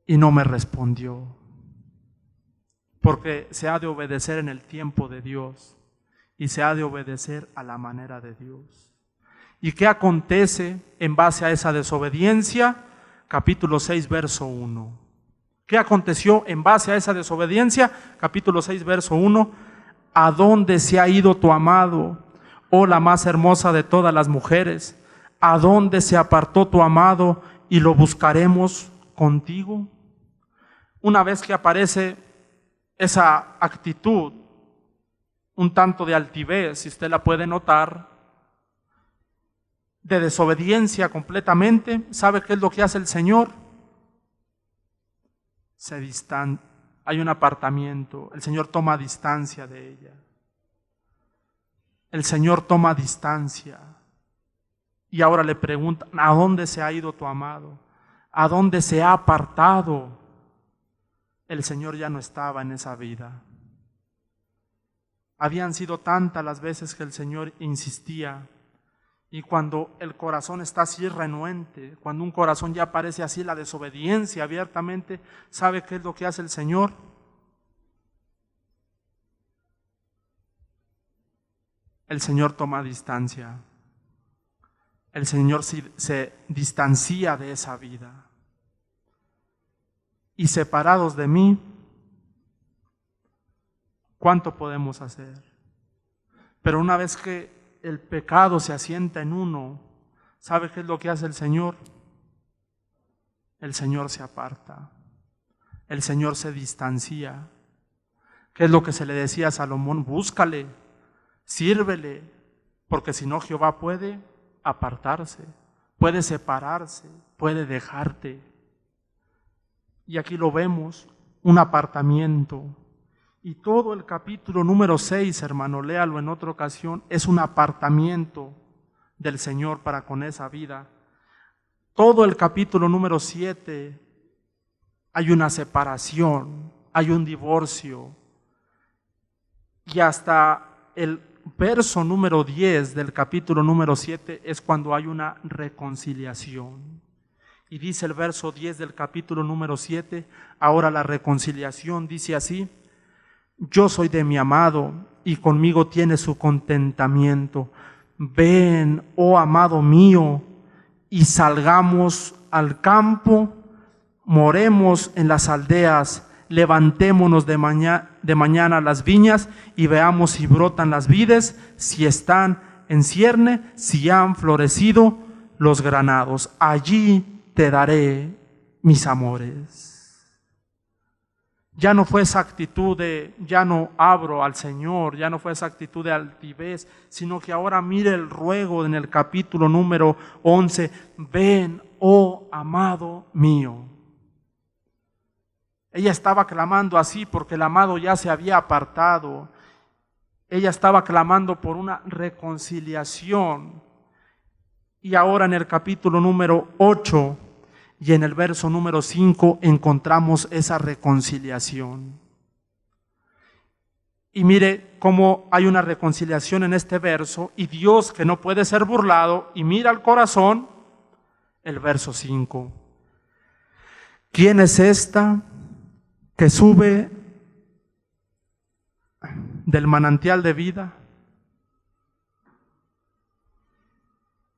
Speaker 1: y no me respondió. Porque se ha de obedecer en el tiempo de Dios y se ha de obedecer a la manera de Dios. ¿Y qué acontece en base a esa desobediencia? Capítulo 6, verso 1. ¿Qué aconteció en base a esa desobediencia? Capítulo 6, verso 1. ¿A dónde se ha ido tu amado, oh la más hermosa de todas las mujeres? ¿A dónde se apartó tu amado y lo buscaremos contigo? Una vez que aparece esa actitud, un tanto de altivez, si usted la puede notar, de desobediencia completamente, ¿sabe qué es lo que hace el Señor? Hay un apartamiento, el Señor toma distancia de ella. El Señor toma distancia. Y ahora le pregunta, ¿a dónde se ha ido tu amado? ¿A dónde se ha apartado? El Señor ya no estaba en esa vida. Habían sido tantas las veces que el Señor insistía. Y cuando el corazón está así renuente, cuando un corazón ya parece así la desobediencia abiertamente, ¿sabe qué es lo que hace el Señor? El Señor toma distancia. El Señor se distancia de esa vida. Y separados de mí, ¿cuánto podemos hacer? Pero una vez que el pecado se asienta en uno, ¿sabe qué es lo que hace el Señor? El Señor se aparta, el Señor se distancia. ¿Qué es lo que se le decía a Salomón? Búscale, sírvele, porque si no Jehová puede apartarse, puede separarse, puede dejarte. Y aquí lo vemos, un apartamiento. Y todo el capítulo número 6, hermano, léalo en otra ocasión, es un apartamiento del Señor para con esa vida. Todo el capítulo número 7 hay una separación, hay un divorcio. Y hasta el verso número 10 del capítulo número 7 es cuando hay una reconciliación. Y dice el verso 10 del capítulo número 7, ahora la reconciliación dice así: yo soy de mi amado y conmigo tiene su contentamiento. Ven, oh amado mío, y salgamos al campo, moremos en las aldeas, levantémonos de mañana las viñas y veamos si brotan las vides, si están en cierne, si han florecido los granados. Allí te daré mis amores. Ya no fue esa actitud de ya no abro al Señor, ya no fue esa actitud de altivez, sino que ahora mire el ruego en el capítulo número 11, ven, oh amado mío. Ella estaba clamando así porque el amado ya se había apartado. Ella estaba clamando por una reconciliación. Y ahora en el capítulo número 8 y en el verso número 5 encontramos esa reconciliación. Y mire cómo hay una reconciliación en este verso, y Dios, que no puede ser burlado, y mira al corazón, el verso 5. ¿Quién es esta que sube del manantial de vida?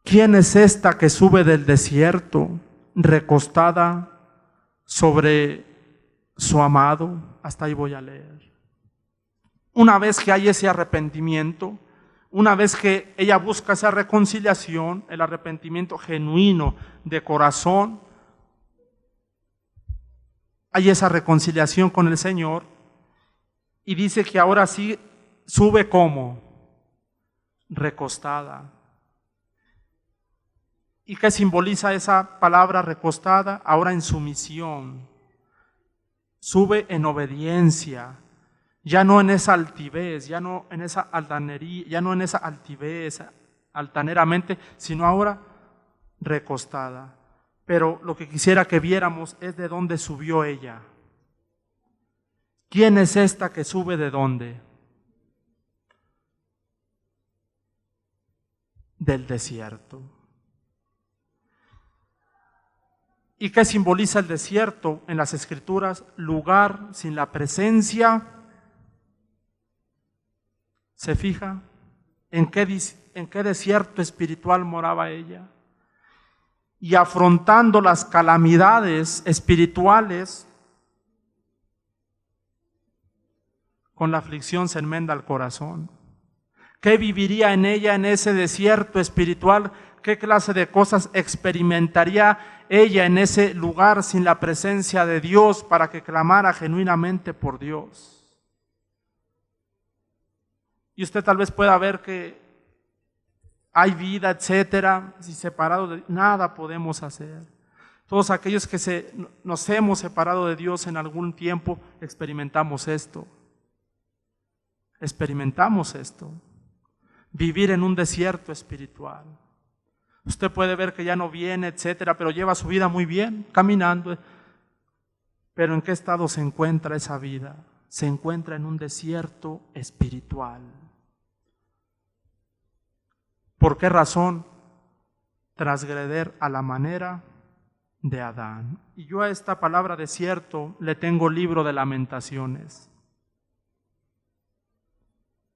Speaker 1: ¿Quién es esta que sube del desierto, recostada sobre su amado? Hasta ahí voy a leer. Una vez que hay ese arrepentimiento, una vez que ella busca esa reconciliación, el arrepentimiento genuino de corazón, hay esa reconciliación con el Señor, y dice que ahora sí sube como recostada. ¿Y qué simboliza esa palabra recostada? Ahora en sumisión. Sube en obediencia, ya no en esa altivez, ya no en esa altanería, ya no en esa altivez, altaneramente, sino ahora recostada. Pero lo que quisiera que viéramos es de dónde subió ella. ¿Quién es esta que sube de dónde? Del desierto. ¿Y qué simboliza el desierto en las Escrituras? Lugar sin la presencia. ¿Se fija? ¿En qué desierto espiritual moraba ella? Y afrontando las calamidades espirituales, con la aflicción se enmenda el corazón. ¿Qué viviría en ella en ese desierto espiritual? ¿Qué clase de cosas experimentaría ella en ese lugar sin la presencia de Dios para que clamara genuinamente por Dios? Y usted tal vez pueda ver que hay vida, etcétera, y separado de nada podemos hacer. Todos aquellos que nos hemos separado de Dios en algún tiempo, experimentamos esto. Experimentamos esto. Vivir en un desierto espiritual. Usted puede ver que ya no viene, etcétera, pero lleva su vida muy bien, caminando. Pero ¿en qué estado se encuentra esa vida? Se encuentra en un desierto espiritual. ¿Por qué razón? Transgreder a la manera de Adán. Y yo a esta palabra desierto le tengo libro de Lamentaciones.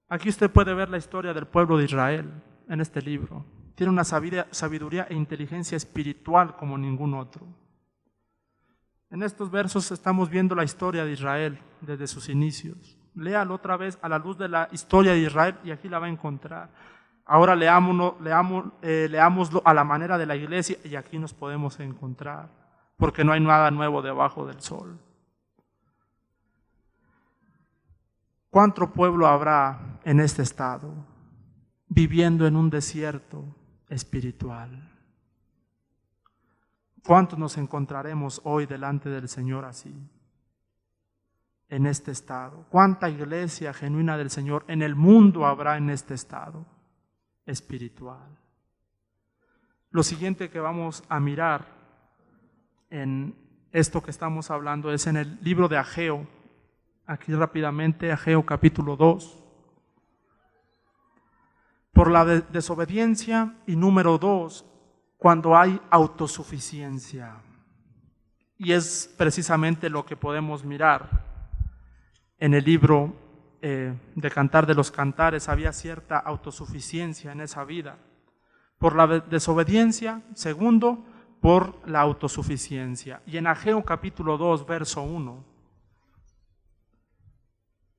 Speaker 1: Aquí usted puede ver la historia del pueblo de Israel en este libro. Tiene una sabiduría e inteligencia espiritual como ningún otro. En estos versos estamos viendo la historia de Israel desde sus inicios. Léalo otra vez a la luz de la historia de Israel y aquí la va a encontrar. Ahora leámoslo a la manera de la iglesia y aquí nos podemos encontrar, porque no hay nada nuevo debajo del sol. ¿Cuánto pueblo habrá en este estado, viviendo en un desierto espiritual? ¿Cuántos nos encontraremos hoy delante del Señor así, en este estado? ¿Cuánta iglesia genuina del Señor en el mundo habrá en este estado espiritual? Lo siguiente que vamos a mirar en esto que estamos hablando es en el libro de Ageo. Aquí rápidamente, Ageo capítulo 2. Por la desobediencia, y número 2, cuando hay autosuficiencia. Y es precisamente lo que podemos mirar en el libro de Cantar de los Cantares. Había cierta autosuficiencia en esa vida. Por la desobediencia, segundo, por la autosuficiencia. Y en Ageo capítulo 2, verso 1,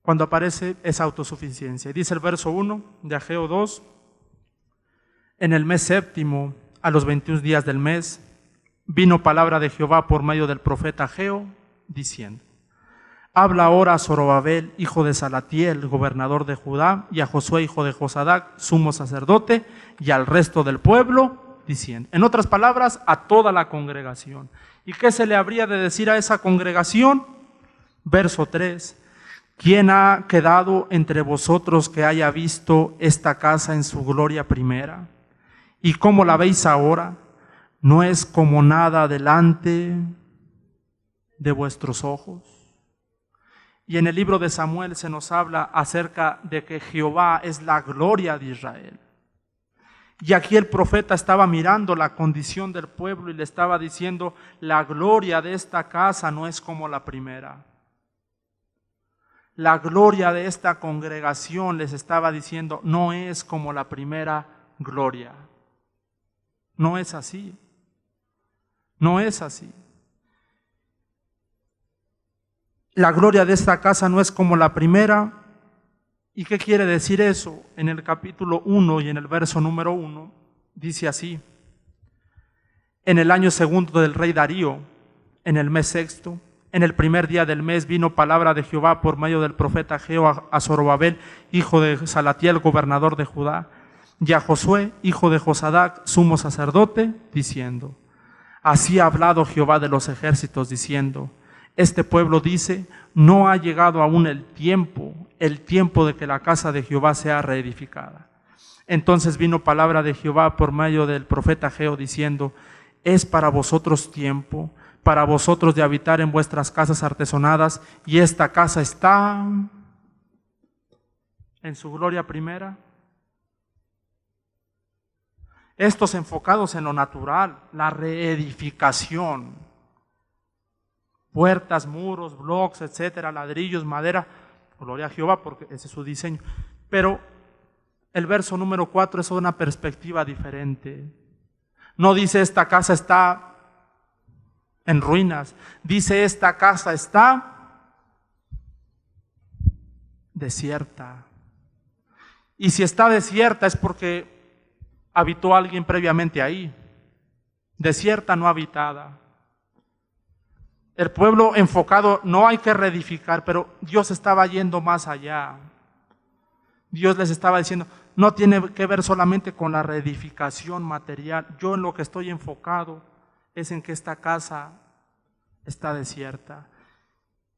Speaker 1: cuando aparece esa autosuficiencia. Dice el verso 1 de Ageo 2, en el mes séptimo, a los 21 días del mes, vino palabra de Jehová por medio del profeta Ageo, diciendo: habla ahora a Zorobabel, hijo de Salatiel, gobernador de Judá, y a Josué, hijo de Josadac, sumo sacerdote, y al resto del pueblo, diciendo. En otras palabras, a toda la congregación. ¿Y qué se le habría de decir a esa congregación? Verso 3. ¿Quién ha quedado entre vosotros que haya visto esta casa en su gloria primera? ¿Y cómo la veis ahora? ¿No es como nada delante de vuestros ojos? Y en el libro de Samuel se nos habla acerca de que Jehová es la gloria de Israel. Y aquí el profeta estaba mirando la condición del pueblo y le estaba diciendo: la gloria de esta casa no es como la primera. La gloria de esta congregación, les estaba diciendo, no es como la primera gloria. No es así. No es así. La gloria de esta casa no es como la primera. ¿Y qué quiere decir eso? En el capítulo 1 y en el verso número 1 dice así: en el año segundo del rey Darío, en el mes sexto, en el primer día del mes, vino palabra de Jehová por medio del profeta Ageo a Zorobabel, hijo de Salatiel, gobernador de Judá, y a Josué, hijo de Josadac, sumo sacerdote, diciendo: así ha hablado Jehová de los ejércitos, diciendo: este pueblo dice, no ha llegado aún el tiempo de que la casa de Jehová sea reedificada. Entonces vino palabra de Jehová por medio del profeta Ageo, diciendo: es para vosotros tiempo, para vosotros de habitar en vuestras casas artesonadas, y esta casa está en su gloria primera. Estos enfocados en lo natural, la reedificación, puertas, muros, bloques, etcétera, ladrillos, madera, gloria a Jehová porque ese es su diseño. Pero el verso número 4 es una perspectiva diferente. No dice esta casa está en ruinas, dice esta casa está desierta. Y si está desierta es porque habitó alguien previamente ahí. Desierta, no habitada. El pueblo enfocado, no hay que reedificar, pero Dios estaba yendo más allá. Dios les estaba diciendo, no tiene que ver solamente con la reedificación material. Yo en lo que estoy enfocado es en que esta casa está desierta.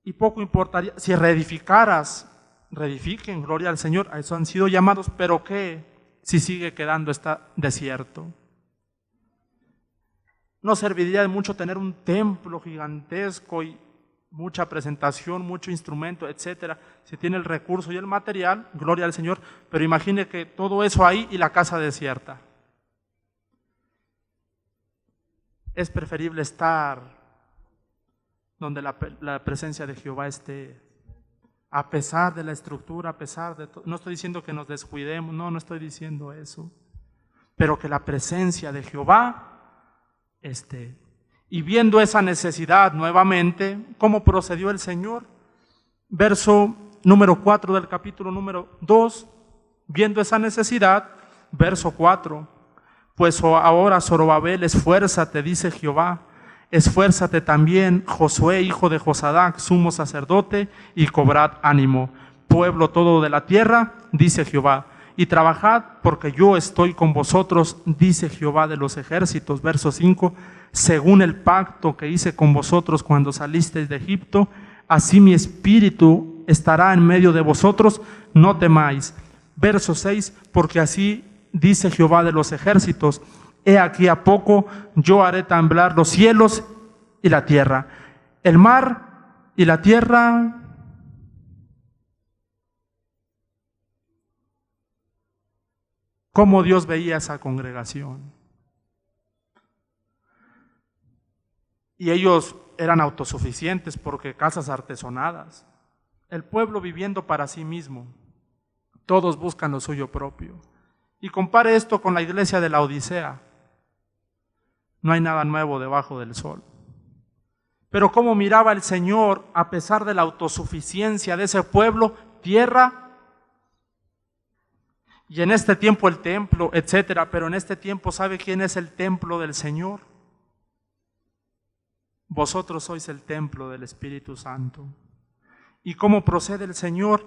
Speaker 1: Y poco importaría, si reedificaras, reedifiquen, gloria al Señor, a eso han sido llamados, pero ¿qué si sigue quedando está desierto? No serviría de mucho tener un templo gigantesco y mucha presentación, mucho instrumento, etcétera. Si tiene el recurso y el material, gloria al Señor, pero imagine que todo eso ahí y la casa desierta. Es preferible estar donde la presencia de Jehová esté, a pesar de la estructura, a pesar de todo. No estoy diciendo que nos descuidemos, no estoy diciendo eso, pero que la presencia de Jehová esté. Y viendo esa necesidad nuevamente, ¿cómo procedió el Señor? Verso número 4 del capítulo número 2, viendo esa necesidad, verso 4, pues ahora Zorobabel, esfuérzate, dice Jehová, esfuérzate también, Josué, hijo de Josadac, sumo sacerdote, y cobrad ánimo, pueblo todo de la tierra, dice Jehová, y trabajad porque yo estoy con vosotros, dice Jehová de los ejércitos. Verso 5, según el pacto que hice con vosotros cuando salisteis de Egipto, así mi espíritu estará en medio de vosotros, no temáis. Verso 6, porque así dice Jehová de los ejércitos, he aquí a poco yo haré temblar los cielos y la tierra, el mar y la tierra. ¿Cómo Dios veía esa congregación? Y ellos eran autosuficientes porque casas artesonadas. El pueblo viviendo para sí mismo. Todos buscan lo suyo propio. Y compare esto con la iglesia de la Odisea. No hay nada nuevo debajo del sol. Pero cómo miraba el Señor, a pesar de la autosuficiencia de ese pueblo, tierra, y en este tiempo el templo, etcétera, pero en este tiempo, ¿sabe quién es el templo del Señor? Vosotros sois el templo del Espíritu Santo. ¿Y cómo procede el Señor?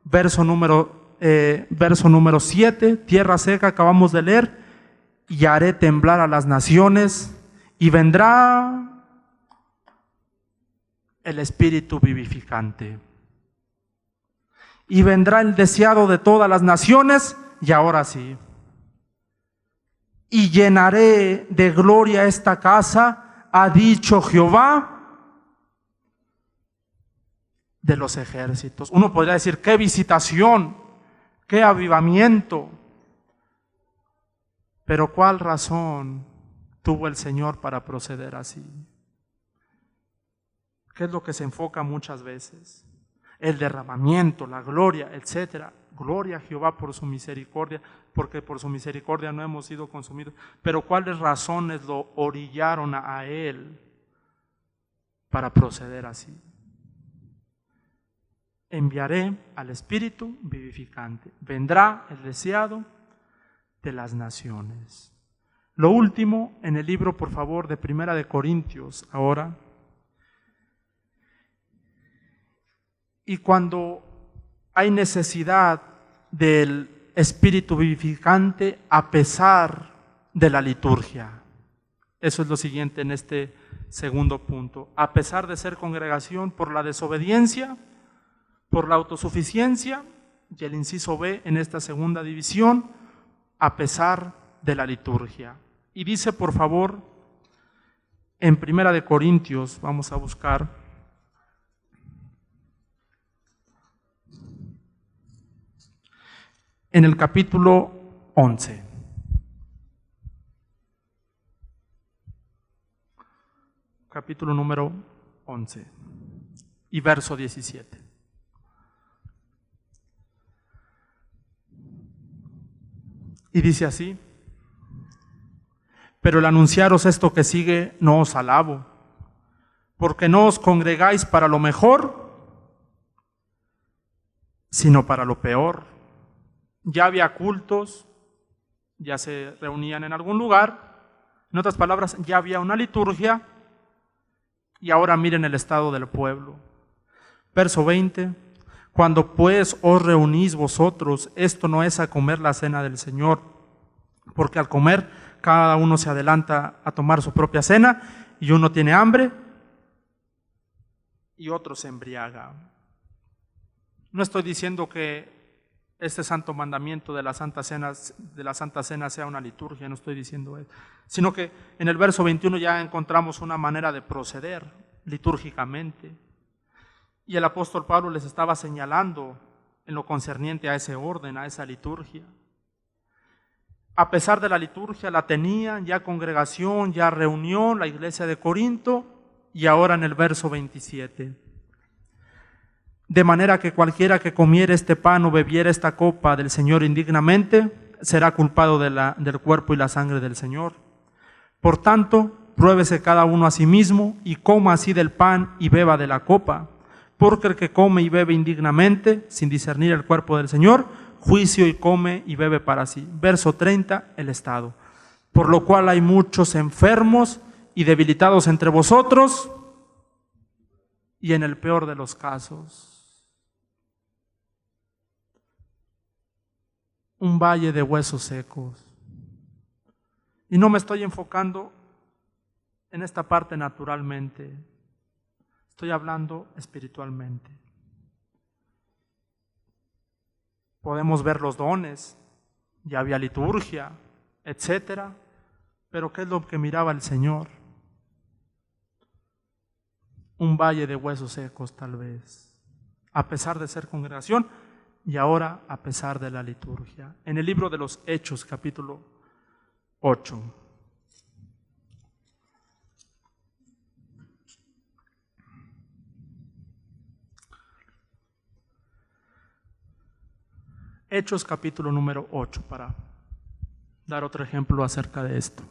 Speaker 1: Verso número 7, tierra seca, acabamos de leer, y haré temblar a las naciones, y vendrá el Espíritu vivificante. Y vendrá el deseado de todas las naciones, y ahora sí. Y llenaré de gloria esta casa, ha dicho Jehová de los ejércitos. Uno podría decir, qué visitación, qué avivamiento. Pero ¿cuál razón tuvo el Señor para proceder así? ¿Qué es lo que se enfoca muchas veces? El derramamiento, la gloria, etcétera. Gloria a Jehová por su misericordia, porque por su misericordia no hemos sido consumidos. Pero ¿cuáles razones lo orillaron a él para proceder así? enviaré al Espíritu vivificante. Vendrá el deseado de las naciones. Lo último en el libro, por favor, de Primera de Corintios, ahora. Y cuando hay necesidad del Espíritu vivificante a pesar de la liturgia. Eso es lo siguiente en este segundo punto. A pesar de ser congregación por la desobediencia, por la autosuficiencia, y el inciso B en esta segunda división, a pesar de la liturgia. Y dice, por favor, en Primera de Corintios, vamos a buscar, en el capítulo 11. Capítulo número 11 y verso 17. Y dice así: pero el anunciaros esto que sigue no os alabo, porque no os congregáis para lo mejor, sino para lo peor. Ya había cultos, ya se reunían en algún lugar, en otras palabras, ya había una liturgia, y ahora miren el estado del pueblo. Verso 20: cuando pues os reunís vosotros, esto no es a comer la cena del Señor, porque al comer cada uno se adelanta a tomar su propia cena, y uno tiene hambre y otro se embriaga. No estoy diciendo que este santo mandamiento de la Santa Cena sea una liturgia, no estoy diciendo eso, sino que en el verso 21 ya encontramos una manera de proceder litúrgicamente. Y el apóstol Pablo les estaba señalando en lo concerniente a ese orden, a esa liturgia. A pesar de la liturgia, la tenían ya congregación, ya reunión, la iglesia de Corinto, y ahora en el verso 27. De manera que cualquiera que comiere este pan o bebiere esta copa del Señor indignamente, será culpado del cuerpo y la sangre del Señor. Por tanto, pruébese cada uno a sí mismo, y coma así del pan y beba de la copa. Porque el que come y bebe indignamente, sin discernir el cuerpo del Señor, juicio y come y bebe para sí. Verso 30, el estado. Por lo cual hay muchos enfermos y debilitados entre vosotros, y en el peor de los casos, un valle de huesos secos. Y no me estoy enfocando en esta parte naturalmente, estoy hablando espiritualmente. Podemos ver los dones, ya había liturgia, etcétera, pero ¿qué es lo que miraba el Señor? Un valle de huesos secos tal vez, a pesar de ser congregación, y ahora a pesar de la liturgia. En el libro de los Hechos, capítulo 8. Hechos, capítulo número 8, para dar otro ejemplo acerca de esto.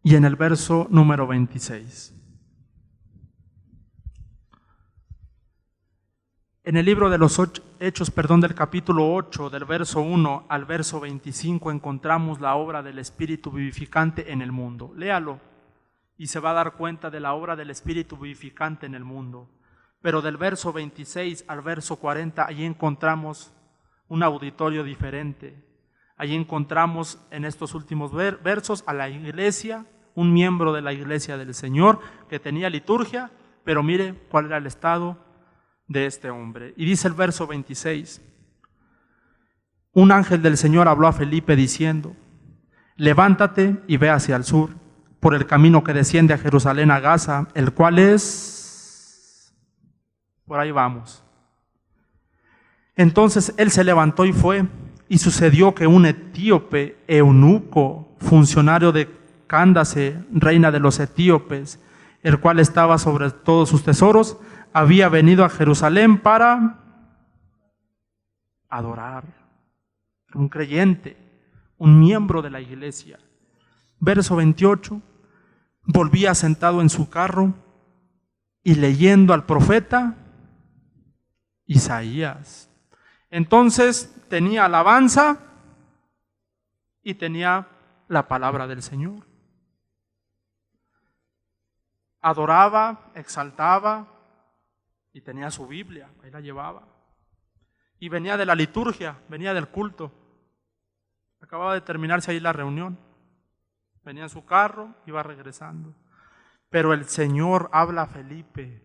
Speaker 1: Y en el verso número 26. En el libro de los Hechos, del capítulo 8, del verso 1 al verso 25, encontramos la obra del Espíritu vivificante en el mundo. Léalo y se va a dar cuenta de la obra del Espíritu vivificante en el mundo. Pero del verso 26 al verso 40, allí encontramos un auditorio diferente. Allí encontramos en estos últimos versos a la iglesia, un miembro de la iglesia del Señor que tenía liturgia, pero mire cuál era el estado de este hombre. Y dice el verso 26: un ángel del Señor habló a Felipe diciendo: levántate y ve hacia el sur, por el camino que desciende a Jerusalén a Gaza, el cual es... por ahí vamos. Entonces él se levantó y fue, y sucedió que un etíope eunuco, funcionario de Cándace, reina de los etíopes, el cual estaba sobre todos sus tesoros, había venido a Jerusalén para adorar. Un creyente, un miembro de la iglesia. Verso 28, volvía sentado en su carro y leyendo al profeta Isaías. Entonces tenía alabanza y tenía la palabra del Señor. Adoraba, exaltaba y tenía su Biblia, ahí la llevaba. Y venía de la liturgia, venía del culto. Acababa de terminarse ahí la reunión. Venía en su carro, iba regresando. Pero el Señor habla a Felipe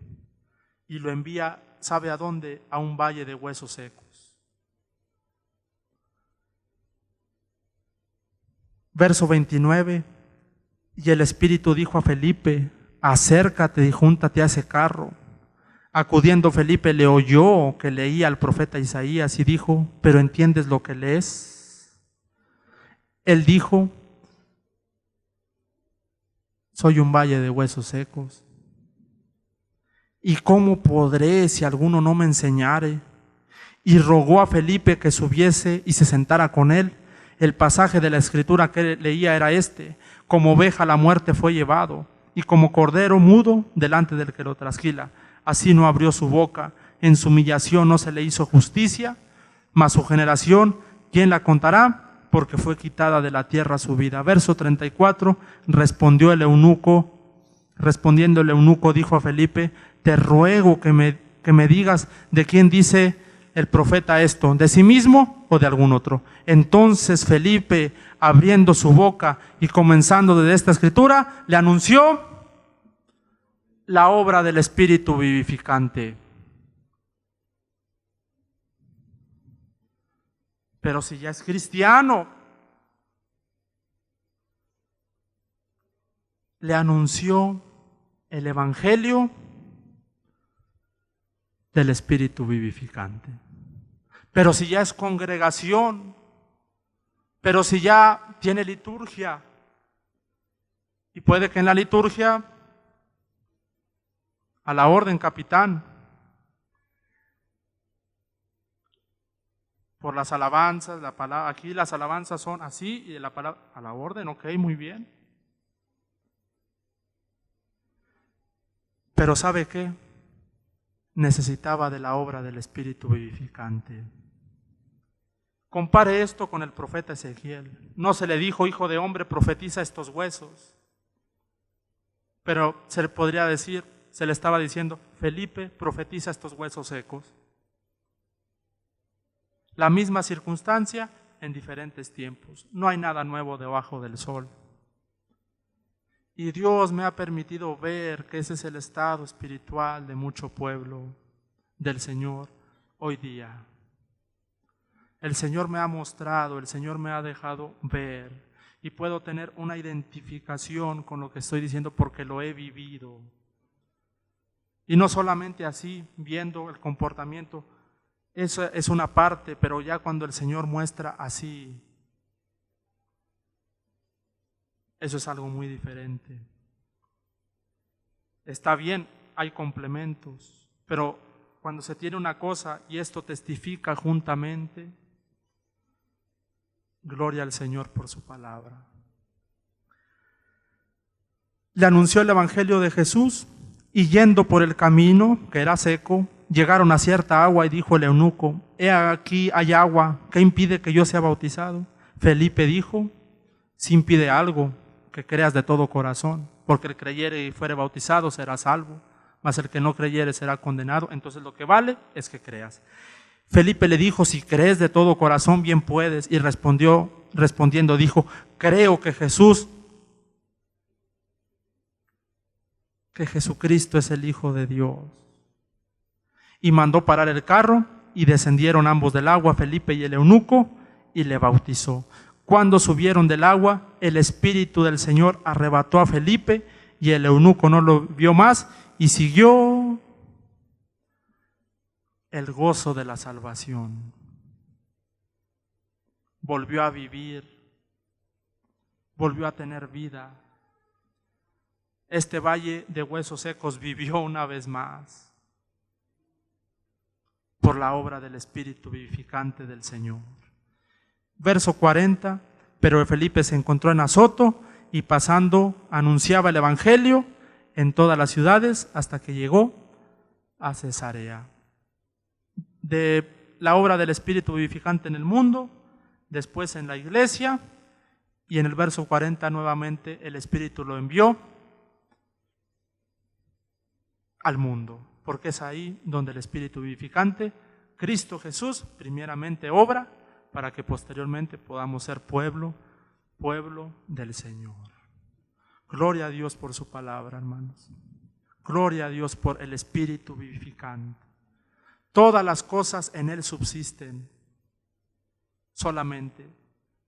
Speaker 1: y lo envía, ¿sabe a dónde? A un valle de huesos secos. Verso 29. Y el Espíritu dijo a Felipe: acércate y júntate a ese carro. Acudiendo Felipe le oyó que leía al profeta Isaías y dijo: ¿pero entiendes lo que lees? Él dijo: soy un valle de huesos secos. ¿Y cómo podré si alguno no me enseñare? Y rogó a Felipe que subiese y se sentara con él. El pasaje de la escritura que leía era este: como oveja a la muerte fue llevado, y como cordero mudo delante del que lo trasquila. Así no abrió su boca, en su humillación no se le hizo justicia. Mas su generación, ¿quién la contará? Porque fue quitada de la tierra su vida. Verso 34, respondiendo el eunuco dijo a Felipe: te ruego que me digas de quién dice el profeta esto, ¿de sí mismo o de algún otro? Entonces Felipe, abriendo su boca y comenzando desde esta escritura, le anunció la obra del Espíritu vivificante. Pero si ya es cristiano, le anunció el Evangelio del Espíritu vivificante. Pero si ya es congregación, pero si ya tiene liturgia, y puede que en la liturgia, a la orden, capitán, por las alabanzas, la palabra, aquí las alabanzas son así, y la palabra, a la orden, ok, muy bien. Pero ¿sabe qué? Necesitaba de la obra del Espíritu vivificante. Compare esto con el profeta Ezequiel. No se le dijo: hijo de hombre, profetiza estos huesos. Pero se le podría decir, se le estaba diciendo: Felipe, profetiza estos huesos secos. La misma circunstancia en diferentes tiempos. No hay nada nuevo debajo del sol. Y Dios me ha permitido ver que ese es el estado espiritual de mucho pueblo del Señor hoy día. El Señor me ha mostrado, el Señor me ha dejado ver, y puedo tener una identificación con lo que estoy diciendo porque lo he vivido. Y no solamente así, viendo el comportamiento, eso es una parte, pero ya cuando el Señor muestra así, eso es algo muy diferente. Está bien, hay complementos, pero cuando se tiene una cosa y esto testifica juntamente, gloria al Señor por su palabra. Le anunció el Evangelio de Jesús, y yendo por el camino, que era seco, llegaron a cierta agua y dijo el eunuco: he aquí hay agua, ¿qué impide que yo sea bautizado? Felipe dijo: si impide algo, que creas de todo corazón, porque el creyere y fuere bautizado será salvo, mas el que no creyere será condenado. Entonces lo que vale es que creas. Felipe le dijo: si crees de todo corazón, bien puedes. Y respondiendo dijo: creo que Jesucristo es el Hijo de Dios. Y mandó parar el carro, y descendieron ambos del agua, Felipe y el eunuco, y le bautizó. Cuando subieron del agua, el Espíritu del Señor arrebató a Felipe, y el eunuco no lo vio más, y siguió el gozo de la salvación. Volvió a vivir, volvió a tener vida. Este valle de huesos secos vivió una vez más por la obra del Espíritu vivificante del Señor. Verso 40, pero Felipe se encontró en Azoto y pasando anunciaba el Evangelio en todas las ciudades hasta que llegó a Cesarea. De la obra del Espíritu vivificante en el mundo, después en la iglesia, y en el verso 40 nuevamente el Espíritu lo envió al mundo, porque es ahí donde el Espíritu vivificante, Cristo Jesús, primeramente obra para que posteriormente podamos ser pueblo del Señor. Gloria a Dios por su palabra, hermanos. Gloria a Dios por el Espíritu vivificante. Todas las cosas en Él subsisten. Solamente.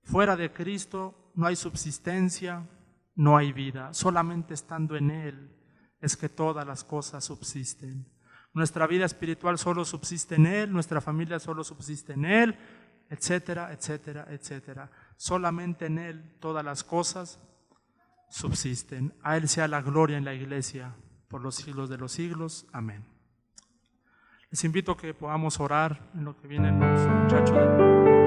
Speaker 1: Fuera de Cristo no hay subsistencia, no hay vida. Solamente estando en Él es que todas las cosas subsisten. Nuestra vida espiritual solo subsiste en Él, nuestra familia solo subsiste en Él, etcétera, etcétera, etcétera. Solamente en Él todas las cosas subsisten. A Él sea la gloria en la iglesia por los siglos de los siglos. Amén. Les invito a que podamos orar en lo que vienen los muchachos.